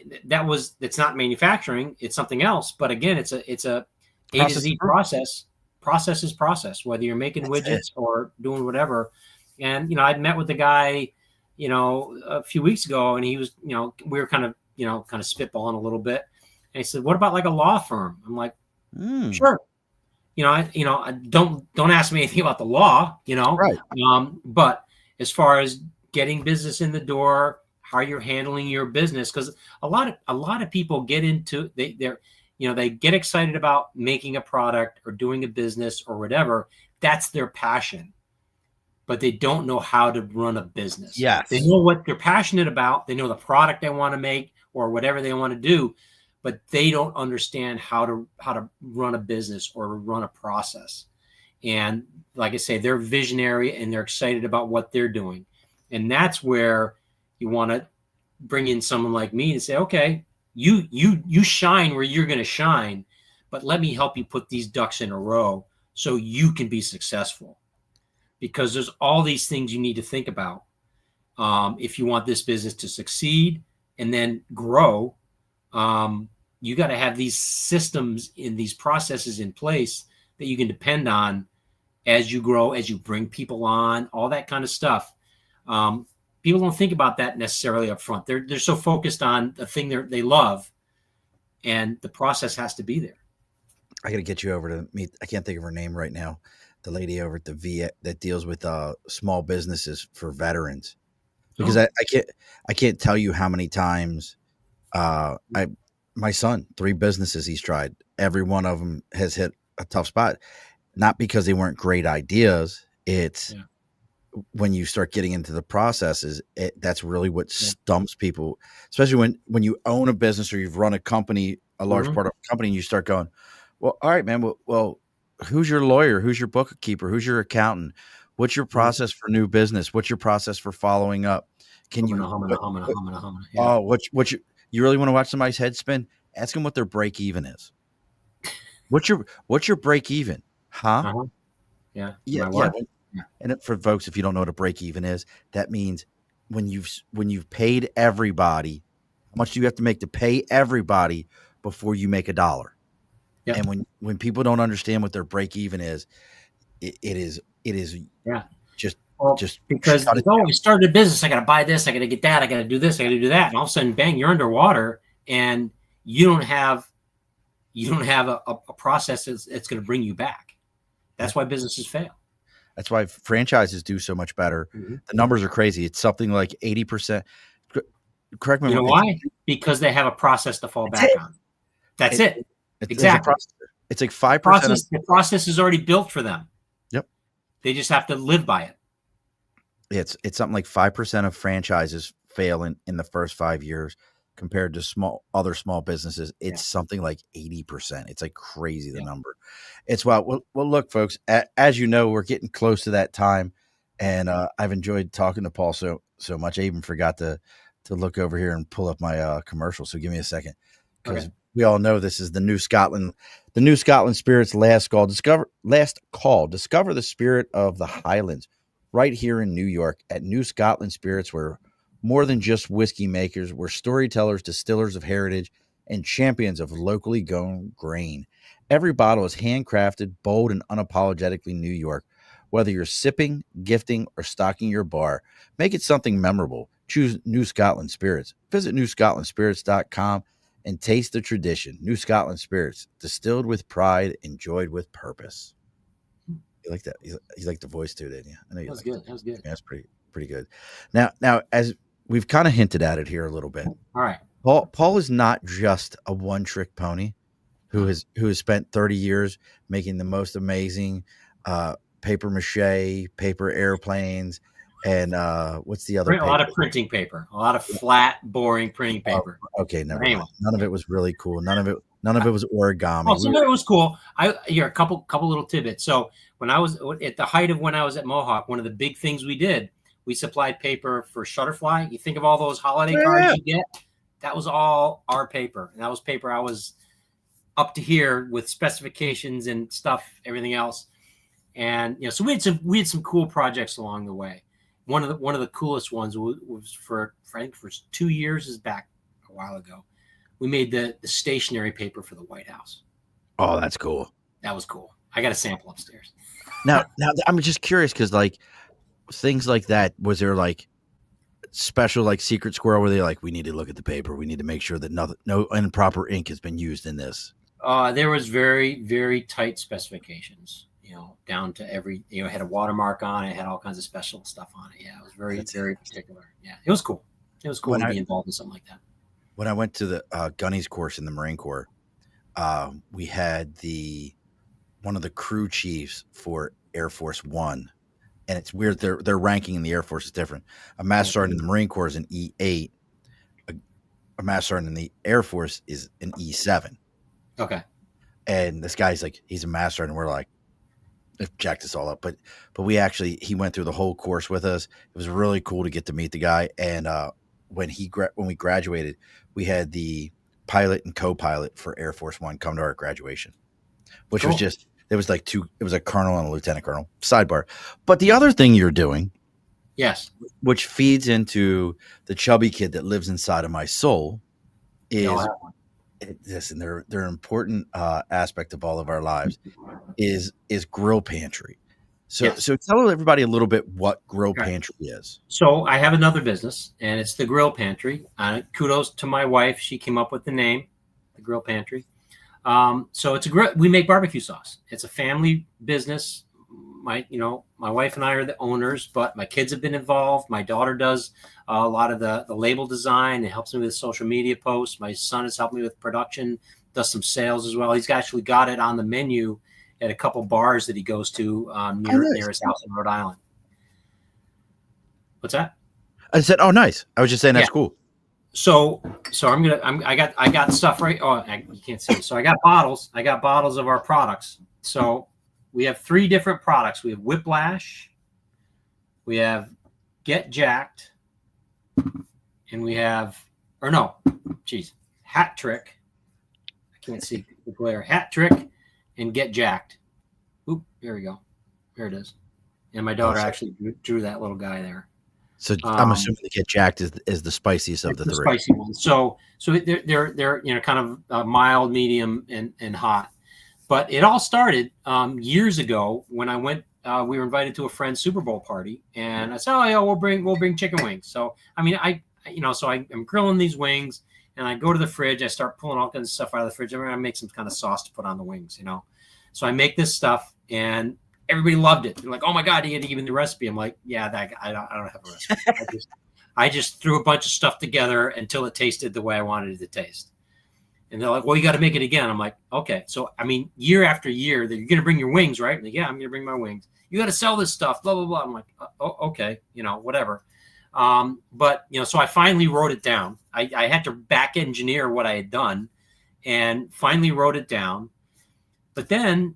it's not manufacturing. It's something else. But again, it's a A to Process Z improvement. process. Process is process, whether you're making That's it. widgets or doing whatever. And I'd met with the guy, a few weeks ago, and he was, we were kind of spitballing a little bit. And he said, "What about like a law firm?" I'm like, Mm, "Sure." I don't ask me anything about the law, right. but as far as getting business in the door, how you're handling your business, because a lot of people get into they get excited about making a product or doing a business or whatever. That's their passion, but they don't know how to run a business. They Yes. know what they're passionate about. They know the product they want to make or whatever they want to do, but they don't understand how to run a business or run a process. And like I say, they're visionary and they're excited about what they're doing. And that's where you want to bring in someone like me to say, okay, you shine where you're going to shine, but let me help you put these ducks in a row so you can be successful, because there's all these things you need to think about if you want this business to succeed and then grow. You got to have these systems in these processes in place that you can depend on as you grow, as you bring people on, all that kind of stuff. People don't think about that necessarily up front. They're so focused on the thing they love, and the process has to be there. I got to get you over to meet. I can't think of her name right now. The lady over at the V that deals with small businesses for veterans. Because Oh, I can't tell you how many times I my son, 3 businesses he's tried. Every one of them has hit a tough spot. Not because they weren't great ideas. It's yeah. when you start getting into the processes, that's really what Yeah. stumps people, especially when you own a business or you've run a company, a large Mm-hmm. part of a company, and you start going, well, all right, man, well, who's your lawyer? Who's your bookkeeper? Who's your accountant? What's your Mm-hmm. process for new business? What's your process for following up? Can you, Humana. Yeah. oh, you really want to watch somebody's head spin? Ask them what their break even is. What's your break even? Huh? Uh-huh. Yeah. Yeah, My yeah. what? Yeah. For folks, if you don't know what a break even is, that means when you've paid everybody, how much do you have to make to pay everybody before you make a dollar? Yeah. And when people don't understand what their break even is, it is Yeah. just Well, just because shut it it's always down. started a business. I got to buy this. I got to get that. I got to do this. I got to do that. And all of a sudden, bang, you're underwater, and you don't have a process that's going to bring you back. Yeah. That's why businesses fail. That's why franchises do so much better. Mhm. The numbers are crazy. It's something like 80%. Correct me. You know why? Because they have a process to fall It's back it. on. That's It, it. there's a Exactly. process. It's like 5% of The process is already built for them. yep. They just have to live by it. It's something like 5% of franchises fail in the first 5 years compared to other small businesses. Yeah. It's something like 80%. It's like crazy the Yeah. number. It's well look, folks, as you know, we're getting close to that time, and I've enjoyed talking to Paul so much. I even forgot to look over here and pull up my commercial. So give me a second, because Okay. we all know this is the New Scotland Spirits last call. Discover the spirit of the Highlands right here in New York at New Scotland Spirits. We're more than just whiskey makers. We're storytellers, distillers of heritage, and champions of locally grown grain. Every bottle is handcrafted, bold, and unapologetically New York. Whether you're sipping, gifting, or stocking your bar, make it something memorable. Choose New Scotland Spirits. Visit newscotlandspirits.com and taste the tradition. New Scotland Spirits, distilled with pride, enjoyed with purpose. You like that? You like the voice too, didn't you? I know you That was like it. good. That was good. Yeah, that's pretty good. Now, as we've kind of hinted at it here a little bit, All right. Paul is not just a one trick pony. who has spent 30 years making the most amazing paper mache, paper airplanes, and what's the other A lot paper? of printing paper, a lot of flat, boring printing Oh, paper. okay, But never anyway, mind. None of it was really cool. None of it was oh, origami. some of it was cool. Here a couple little tidbits. So when I was at the height of when I was at Mohawk, one of the big things we did, we supplied paper for Shutterfly. You think of all those holiday cards Yeah. you get, that was all our paper, and that was paper I was up to here with specifications and stuff, everything else. And so we had some cool projects along the way. One of the coolest ones was for I think for 2 years is back a while ago. We made the stationery paper for the White House. Oh, that's cool. That was cool. I got a sample upstairs. Now I'm just curious because like things like that, was there like special like secret squirrel where they like, we need to look at the paper, we need to make sure that no improper ink has been used in this? There was very, very tight specifications, down to every, it had a watermark on it, had all kinds of special stuff on it. Yeah, it was very, very particular. Yeah, it was cool. It was cool to be involved in something like that. When I went to the Gunny's course in the Marine Corps, we had one of the crew chiefs for Air Force One, and it's weird. Their ranking in the Air Force is different. A master sergeant in the Marine Corps is an E8. A master sergeant in the Air Force is an E7. Okay. And this guy's like, he's a master sergeant. And we're like, it jacked us all up. But he went through the whole course with us. It was really cool to get to meet the guy. And when we graduated, we had the pilot and co-pilot for Air Force One come to our graduation, which Cool. it was a colonel and a lieutenant colonel. Sidebar. But the other thing you're doing, yes, which feeds into the chubby kid that lives inside of my soul, is this, and they're an important aspect of all of our lives, is Grill Pantry. So tell everybody a little bit what Grill Pantry is. So I have another business, and it's the Grill Pantry. Kudos to my wife; she came up with the name, the Grill Pantry. So it's we make barbecue sauce. It's a family business. My wife and I are the owners, but my kids have been involved. My daughter does a lot of the label design and helps me with social media posts. My son has helped me with production, does some sales as well. He's actually got it on the menu at a couple bars that he goes to near his house in Rhode Island. What's that? I said, oh, nice. I was just saying that's cool. So I got stuff right. Oh, you can't see. So I got bottles. I got bottles of our products. So we have 3 different products. We have Whiplash, we have Get Jacked, and we have, Hat Trick. I can't see the glare. Hat Trick and Get Jacked. Oop, there we go. There it is. And my daughter actually drew that little guy there. So I'm assuming the Get Jacked is the spiciest of the 3. Spicy ones. So they're kind of mild, medium, and hot. But it all started years ago when I went. We were invited to a friend's Super Bowl party, and I said, "Oh yeah, we'll bring chicken wings." So I mean, I'm grilling these wings, and I go to the fridge. I start pulling all kinds of stuff out of the fridge. I make some kind of sauce to put on the wings, So I make this stuff, and everybody loved it. They're like, "Oh my god, you had to give me the recipe." I'm like, "Yeah, I don't have a recipe. I just threw a bunch of stuff together until it tasted the way I wanted it to taste." And they're like, "Well, you got to make it again." I'm like, "Okay." So, I mean, year after year, you're going to bring your wings, right? Like, yeah, I'm going to bring my wings. You got to sell this stuff, blah, blah, blah. I'm like, "Oh, okay, whatever." But, so I finally wrote it down. I had to back engineer what I had done and finally wrote it down. But then,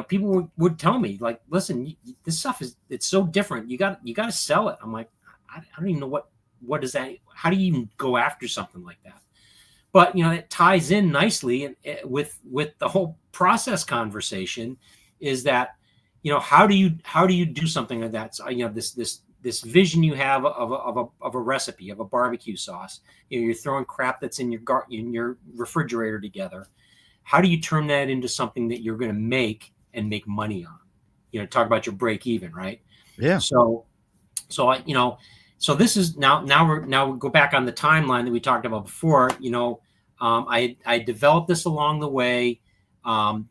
people would tell me, like, "Listen, this stuff it's so different. You got to sell it." I'm like, I don't even know what is that? How do you even go after something like that? But it ties in nicely with the whole process conversation. Is that how do you do something like that? So, this vision you have of a recipe of a barbecue sauce. You're throwing crap that's in your refrigerator together. How do you turn that into something that you're going to make and make money on? Talk about your break even, right? Yeah. So So this is now we go back on the timeline that we talked about before. I developed this along the way.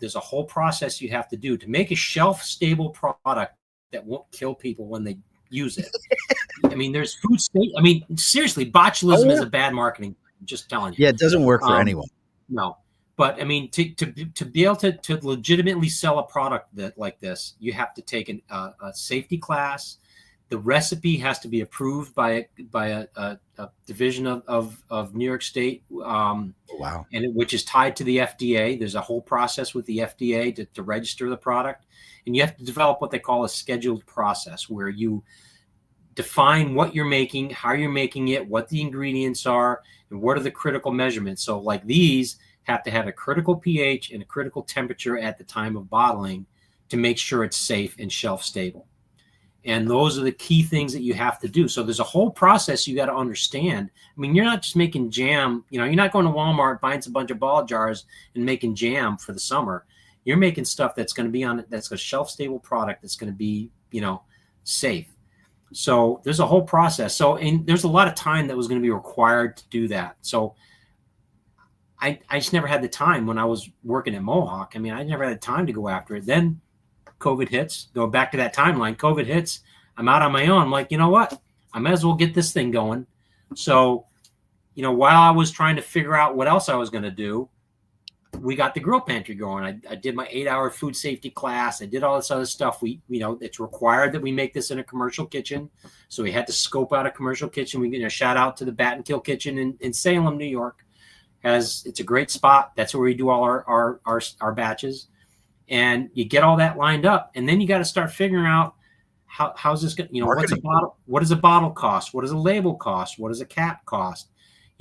There's a whole process you have to do to make a shelf-stable product that won't kill people when they use it. I mean, there's food state. I mean, seriously, botulism is a bad marketing. I'm just telling you. Yeah, it doesn't work for anyone. No, But I mean, to be able to legitimately sell a product that like this, you have to take a safety class. The recipe has to be approved by a division of New York State, Wow. and which is tied to the FDA. There's a whole process with the FDA to register the product, and you have to develop what they call a scheduled process, where you define what you're making, how you're making it, what the ingredients are, and what are the critical measurements. So like these have to have a critical pH and a critical temperature at the time of bottling to make sure it's safe and shelf stable. And those are the key things that you have to do. So there's a whole process you got to understand. I mean, you're not just making jam, you're not going to Walmart, buying a bunch of ball jars and making jam for the summer. You're making stuff that's going to be that's a shelf stable product that's going to be, safe. So there's a whole process. So, and there's a lot of time that was going to be required to do that. So I just never had the time when I was working at Mohawk. I mean, I never had the time to go after it. Then COVID hits, going back to that timeline, COVID hits, I'm out on my own. I'm like, you know what? I might as well get this thing going. So, while I was trying to figure out what else I was going to do, we got the Grill Pantry going. I did my 8-hour food safety class. I did all this other stuff. It's required that we make this in a commercial kitchen. So we had to scope out a commercial kitchen. We shout out to the Bat and Kill Kitchen in Salem, New York. It's a great spot. That's where we do all our batches. And you get all that lined up, and then you got to start figuring out how's this going. What's a bottle? What does a bottle cost? What does a label cost? What does a cap cost?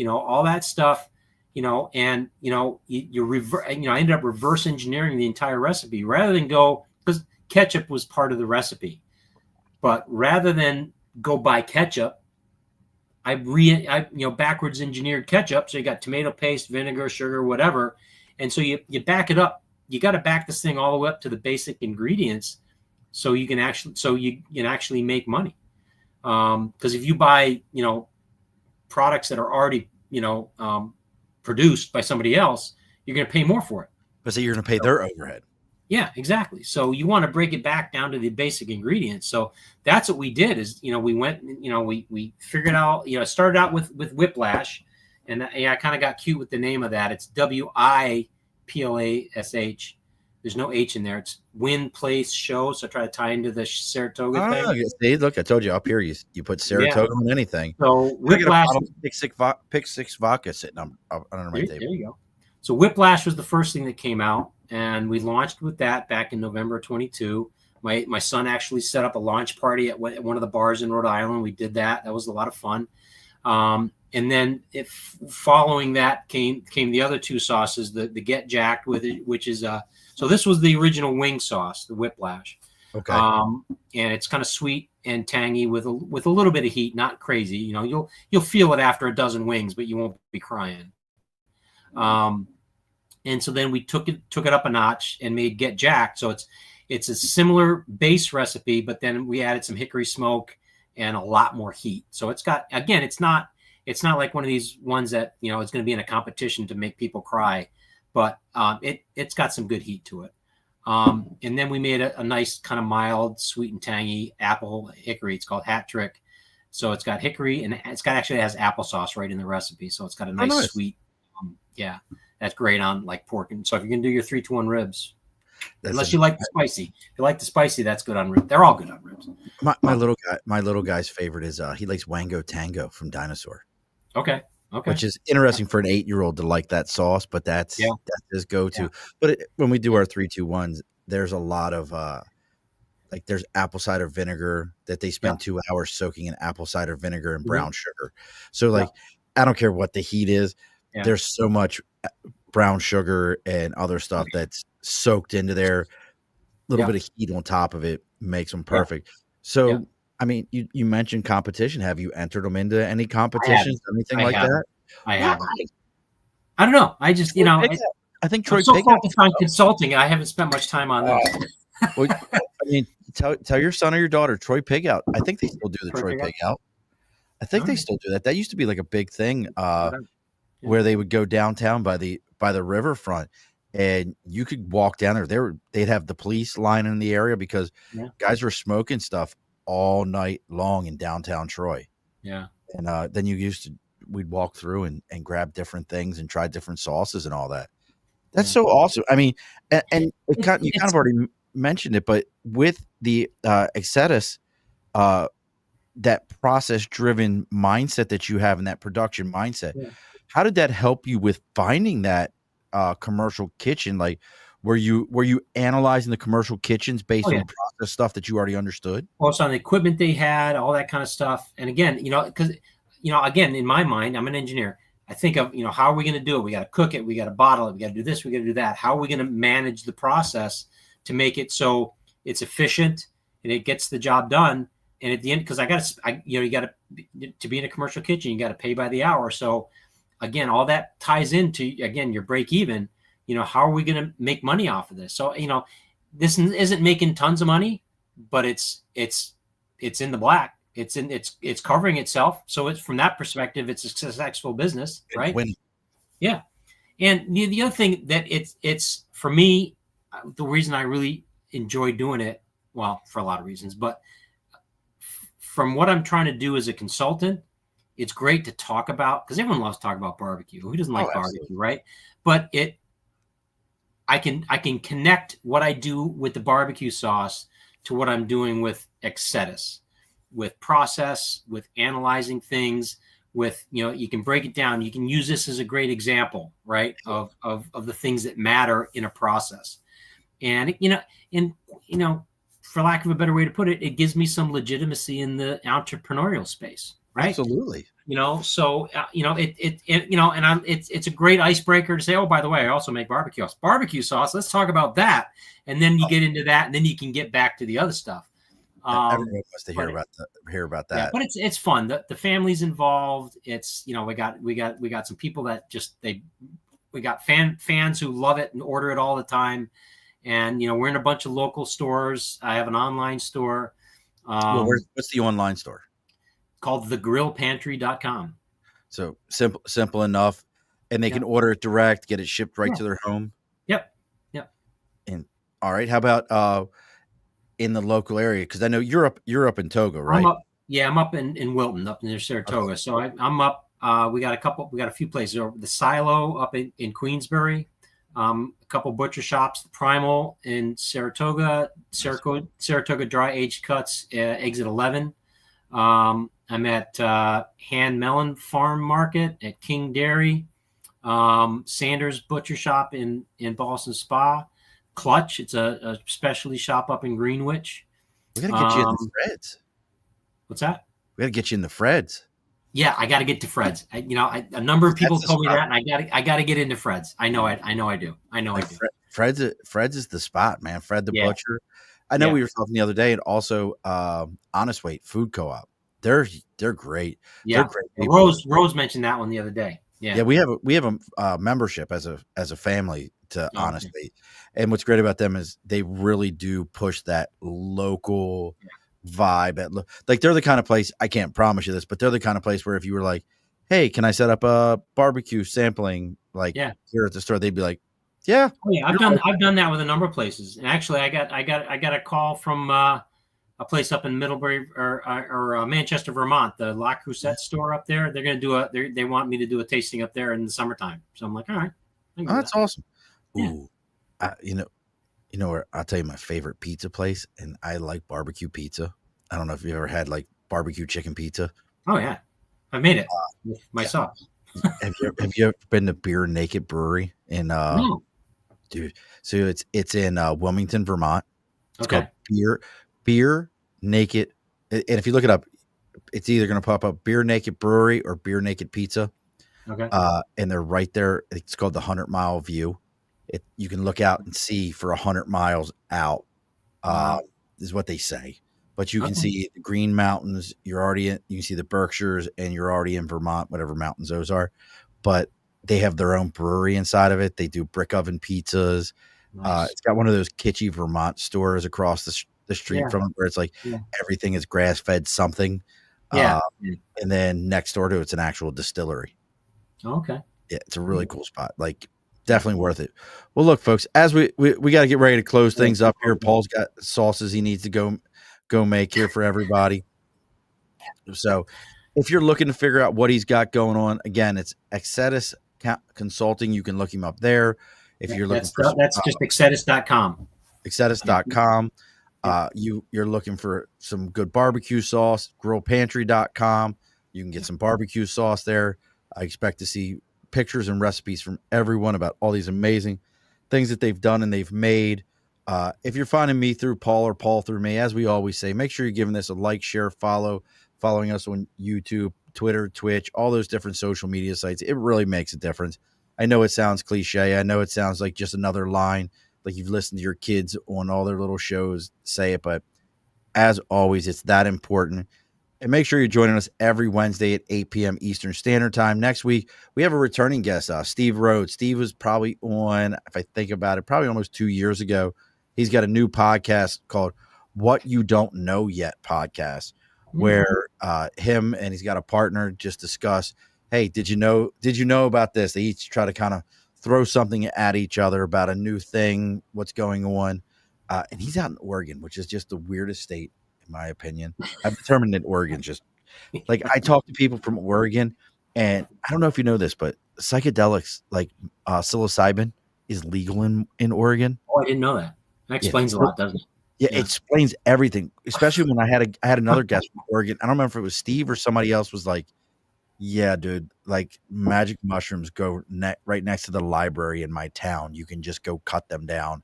All that stuff. And I ended up reverse engineering the entire recipe rather than go, because ketchup was part of the recipe, but rather than go buy ketchup, I backwards engineered ketchup. So you got tomato paste, vinegar, sugar, whatever, and so you back it up. You got to back this thing all the way up to the basic ingredients, so you can actually make money. Because if you buy products that are already produced by somebody else, you're going to pay more for it. But so you're going to pay their overhead. Yeah, exactly. So you want to break it back down to the basic ingredients. So that's what we did. Is we went, we figured out. Started out with Whiplash, and I kind of got cute with the name of that. It's WIPLASH. There's no H in there. It's Win, Place, Show. So I try to tie into the Saratoga thing. See, look, I told you up here, you put Saratoga on anything. So Whiplash, Pick Six vodka sitting under my table. There you go. So Whiplash was the first thing that came out, and we launched with that back in November of 22. My son actually set up a launch party at one of the bars in Rhode Island. We did that. That was a lot of fun. And then following that came the other two sauces, the Get Jacked with it, which is so this was the original wing sauce, the Whiplash. Okay. And it's kind of sweet and tangy with a little bit of heat, not crazy. You'll feel it after a dozen wings, but you won't be crying. And so then we took it up a notch and made Get Jacked. So it's a similar base recipe, but then we added some hickory smoke and a lot more heat. So it's got, again, it's not like one of these ones that it's going to be in a competition to make people cry, but it's got some good heat to it. And then we made a nice kind of mild, sweet and tangy apple hickory. It's called Hat Trick. So it's got hickory, and it has applesauce right in the recipe. So it's got a nice sweet. That's great on like pork. And so if you're gonna do your 3-to-1 ribs, unless you like the spicy, if you like the spicy, that's good on ribs. They're all good on ribs. My little guy's favorite is he likes Wango Tango from Dinosaur. Okay. Which is interesting for an 8-year-old to like that sauce, but that's his go-to. Yeah. But when we do our 3-2-1s, there's a lot of there's apple cider vinegar that they spend 2 hours soaking in apple cider vinegar and brown sugar. So I don't care what the heat is. Yeah. There's so much brown sugar and other stuff that's soaked into there. A little bit of heat on top of it makes them perfect. So, I mean, you mentioned competition. Have you entered them into any competitions, anything like that? I haven't. I don't know. I just, I think Troy. I'm so focused on consulting. I haven't spent much time on that. Well, I mean, tell your son or your daughter Troy Pig Out. I think they still do the Troy Pig Out. I think they still do that. That used to be like a big thing. Where they would go downtown by the riverfront, and you could walk down there. They'd have the police line in the area because guys were smoking stuff all night long in downtown Troy. Yeah, and then we'd walk through and grab different things and try different sauces and all that. That's so awesome. I mean, and you kind It's of already mentioned it, but with the EXSETIS, uh, that process-driven mindset that you have and that production mindset, yeah. how did that help you with finding that commercial kitchen? Like, were you analyzing the commercial kitchens Oh based yeah. on process stuff that you already understood? Also on the equipment they had, all that kind of stuff. And again, because again, in my mind, I'm an engineer. I think of, how are we going to do it? We got to cook it, we got to bottle it, we got to do this, we got to do that. How are we going to manage the process to make it so it's efficient and it gets the job done? And at the end, because you got to be in a commercial kitchen, you got to pay by the hour. So again, all that ties into, again, your break even. How are we going to make money off of this? So this isn't making tons of money, but it's in the black. It's covering itself. So it's, from that perspective, it's a successful business, It's right? winning. Yeah. And the other thing that it's for me, the reason I really enjoy doing it, well, for a lot of reasons, but from what I'm trying to do as a consultant, it's great to talk about, because everyone loves to talk about barbecue. Who doesn't Oh, like absolutely. barbecue, right? But I can connect what I do with the barbecue sauce to what I'm doing with EXSETIS, with process, with analyzing things, with you can break it down. You can use this as a great example, right, of the things that matter in a process. And for lack of a better way to put it, it gives me some legitimacy in the entrepreneurial space, right? Absolutely. So it's a great icebreaker to say, oh, by the way, I also make barbecue sauce. Let's talk about that. And then you get into that, and then you can get back to the other stuff. Everyone wants to But hear about yeah, that. but it's fun. The family's involved. It's we got some people that we got fans who love it and order it all the time. And we're in a bunch of local stores. I have an online store Well, what's the online store? called thegrillpantry.com. So simple enough, and they Yeah. can order it direct, get it shipped right Yeah. to their home. Yep. Yep. And all right, how about in the local area? Because I know you're up in Togo, I'm right? up. Yeah, I'm up in Wilton, up near Okay. Saratoga. So I'm up. We got a few places over the Silo up in Queensbury. A couple butcher shops, the Primal in Saratoga, Nice. Saratoga Dry Aged Cuts, exit 11. I'm at Hand Melon Farm Market at King Dairy, Sanders Butcher Shop in Boston Spa, Clutch. It's a specialty shop up in Greenwich. We got to get you in the Um, Freds. what's that? We got to get you in the Freds. Yeah, I got to get to Fred's. A number of people That's the told me spot. that, and I got to get into Fred's. I know I do. I know I Like do. Fred's is the spot, man. Fred the Yeah, Butcher. I know yeah, we were talking the other day, and also Honest Weight Food Co-op. They're great. They're yeah. great people. Rose mentioned that one the other day. Yeah. Yeah, we have a membership as a family to Okay. Honestly, and what's great about them is they really do push that local vibe. Like they're the kind of place, I can't promise you this, but they're the kind of place where if you were like, "Hey, can I set up a barbecue sampling like Yeah. here at the store?" They'd be like, "Yeah, Oh yeah. you're I've done that with a number of places. And actually, I got a call from a place up in Middlebury or Manchester, Vermont, the La Crusette store up there. They're going to they want me to do a tasting up there in the summertime. So I'm like, all right, I can oh, do that's that. awesome." Yeah. Ooh, you know where I'll tell you my favorite pizza place, and I like barbecue pizza. I don't know if you ever had like barbecue chicken pizza. Oh yeah. I made it Yeah. myself. Have you ever been to Beer Naked Brewery in No. dude? So it's in Wilmington, Vermont. It's called Okay. Beer Naked, and if you look it up, it's either going to pop up Beer Naked Brewery or Beer Naked Pizza. Okay. And they're right there. It's called the 100-mile view. You can look out and see for 100 miles out. Uh, Wow. is what they say. But you can Okay. see the Green Mountains. You're already in. You can see the Berkshires, and you're already in Vermont, whatever mountains those are. But they have their own brewery inside of it. They do brick oven pizzas. Nice. It's got one of those kitschy Vermont stores across the street Yeah. from it, where it's like Yeah. everything is grass fed something. Yeah. Uh, and then next door to it's an actual distillery. Okay. Yeah, it's a really cool spot. Like definitely worth it. Well, look, folks, as we got to get ready to close things up here. Paul's got sauces he needs to go make here for everybody. So, if you're looking to figure out what he's got going on, again, it's EXSETIS Consulting. You can look him up there. If you're looking for that's just EXSETIS.com. EXSETIS.com. You're looking for some good barbecue sauce, grillpantry.com. You can get some barbecue sauce there. I expect to see pictures and recipes from everyone about all these amazing things that they've done and they've made. If you're finding me through Paul or Paul through me, as we always say, make sure you're giving this a like, share, following us on YouTube, Twitter, Twitch, all those different social media sites. It really makes a difference. I know it sounds cliche. I know it sounds like just another line, like you've listened to your kids on all their little shows say it, but as always, it's that important. And make sure you're joining us every Wednesday at 8 p.m. Eastern Standard Time. Next week, we have a returning guest, Steve Rhodes. Steve was probably on, if I think about it, probably almost 2 years ago. He's got a new podcast called What You Don't Know Yet podcast, where him and he's got a partner just discuss, hey, did you know about this? They each try to kind of throw something at each other about a new thing, what's going on. And he's out in Oregon, which is just the weirdest state, in my opinion. I've determined that Oregon's just like, I talk to people from Oregon, and I don't know if you know this, but psychedelics like psilocybin is legal in Oregon. Oh, I didn't know that. That explains a lot, doesn't it? Yeah, it explains everything. Especially when I had another guest from Oregon. I don't remember if it was Steve or somebody else was like, yeah, dude, like magic mushrooms go right next to the library in my town. You can just go cut them down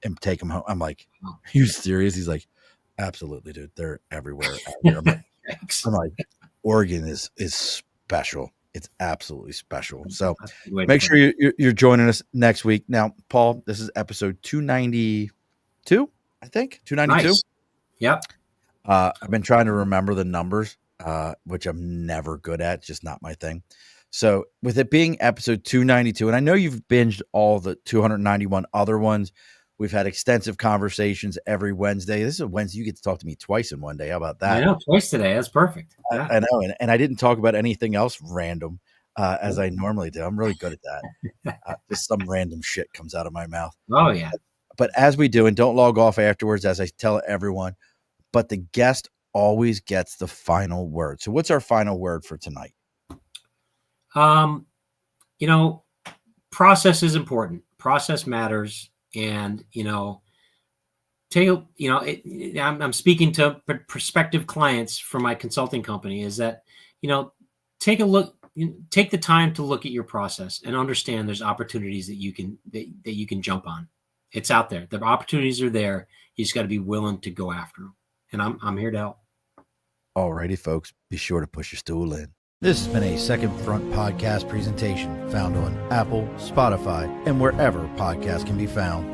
and take them home. I'm like, are you serious? He's like, absolutely, dude. They're everywhere out here. I'm like, Oregon is special. It's absolutely special. So make sure you're joining us next week. Now, Paul, this is episode 292, I think. 292. Nice. Yep. I've been trying to remember the numbers, which I'm never good at, just not my thing. So with it being episode 292, and I know you've binged all the 291 other ones. We've had extensive conversations every Wednesday. This is a Wednesday. You get to talk to me twice in one day. How about that? I know, twice today. That's perfect. Yeah. I know. And I didn't talk about anything else random as I normally do. I'm really good at that. Just some random shit comes out of my mouth. Oh, yeah. But as we do, and don't log off afterwards, as I tell everyone, but the guest always gets the final word. So what's our final word for tonight? Process is important. Process matters. And, I'm speaking to prospective clients for my consulting company is that, take a look, take the time to look at your process and understand there's opportunities that you can jump on. It's out there. The opportunities are there. You just got to be willing to go after them. And I'm here to help. All righty, folks. Be sure to push your stool in. This has been a Second Front podcast presentation found on Apple, Spotify, and wherever podcasts can be found.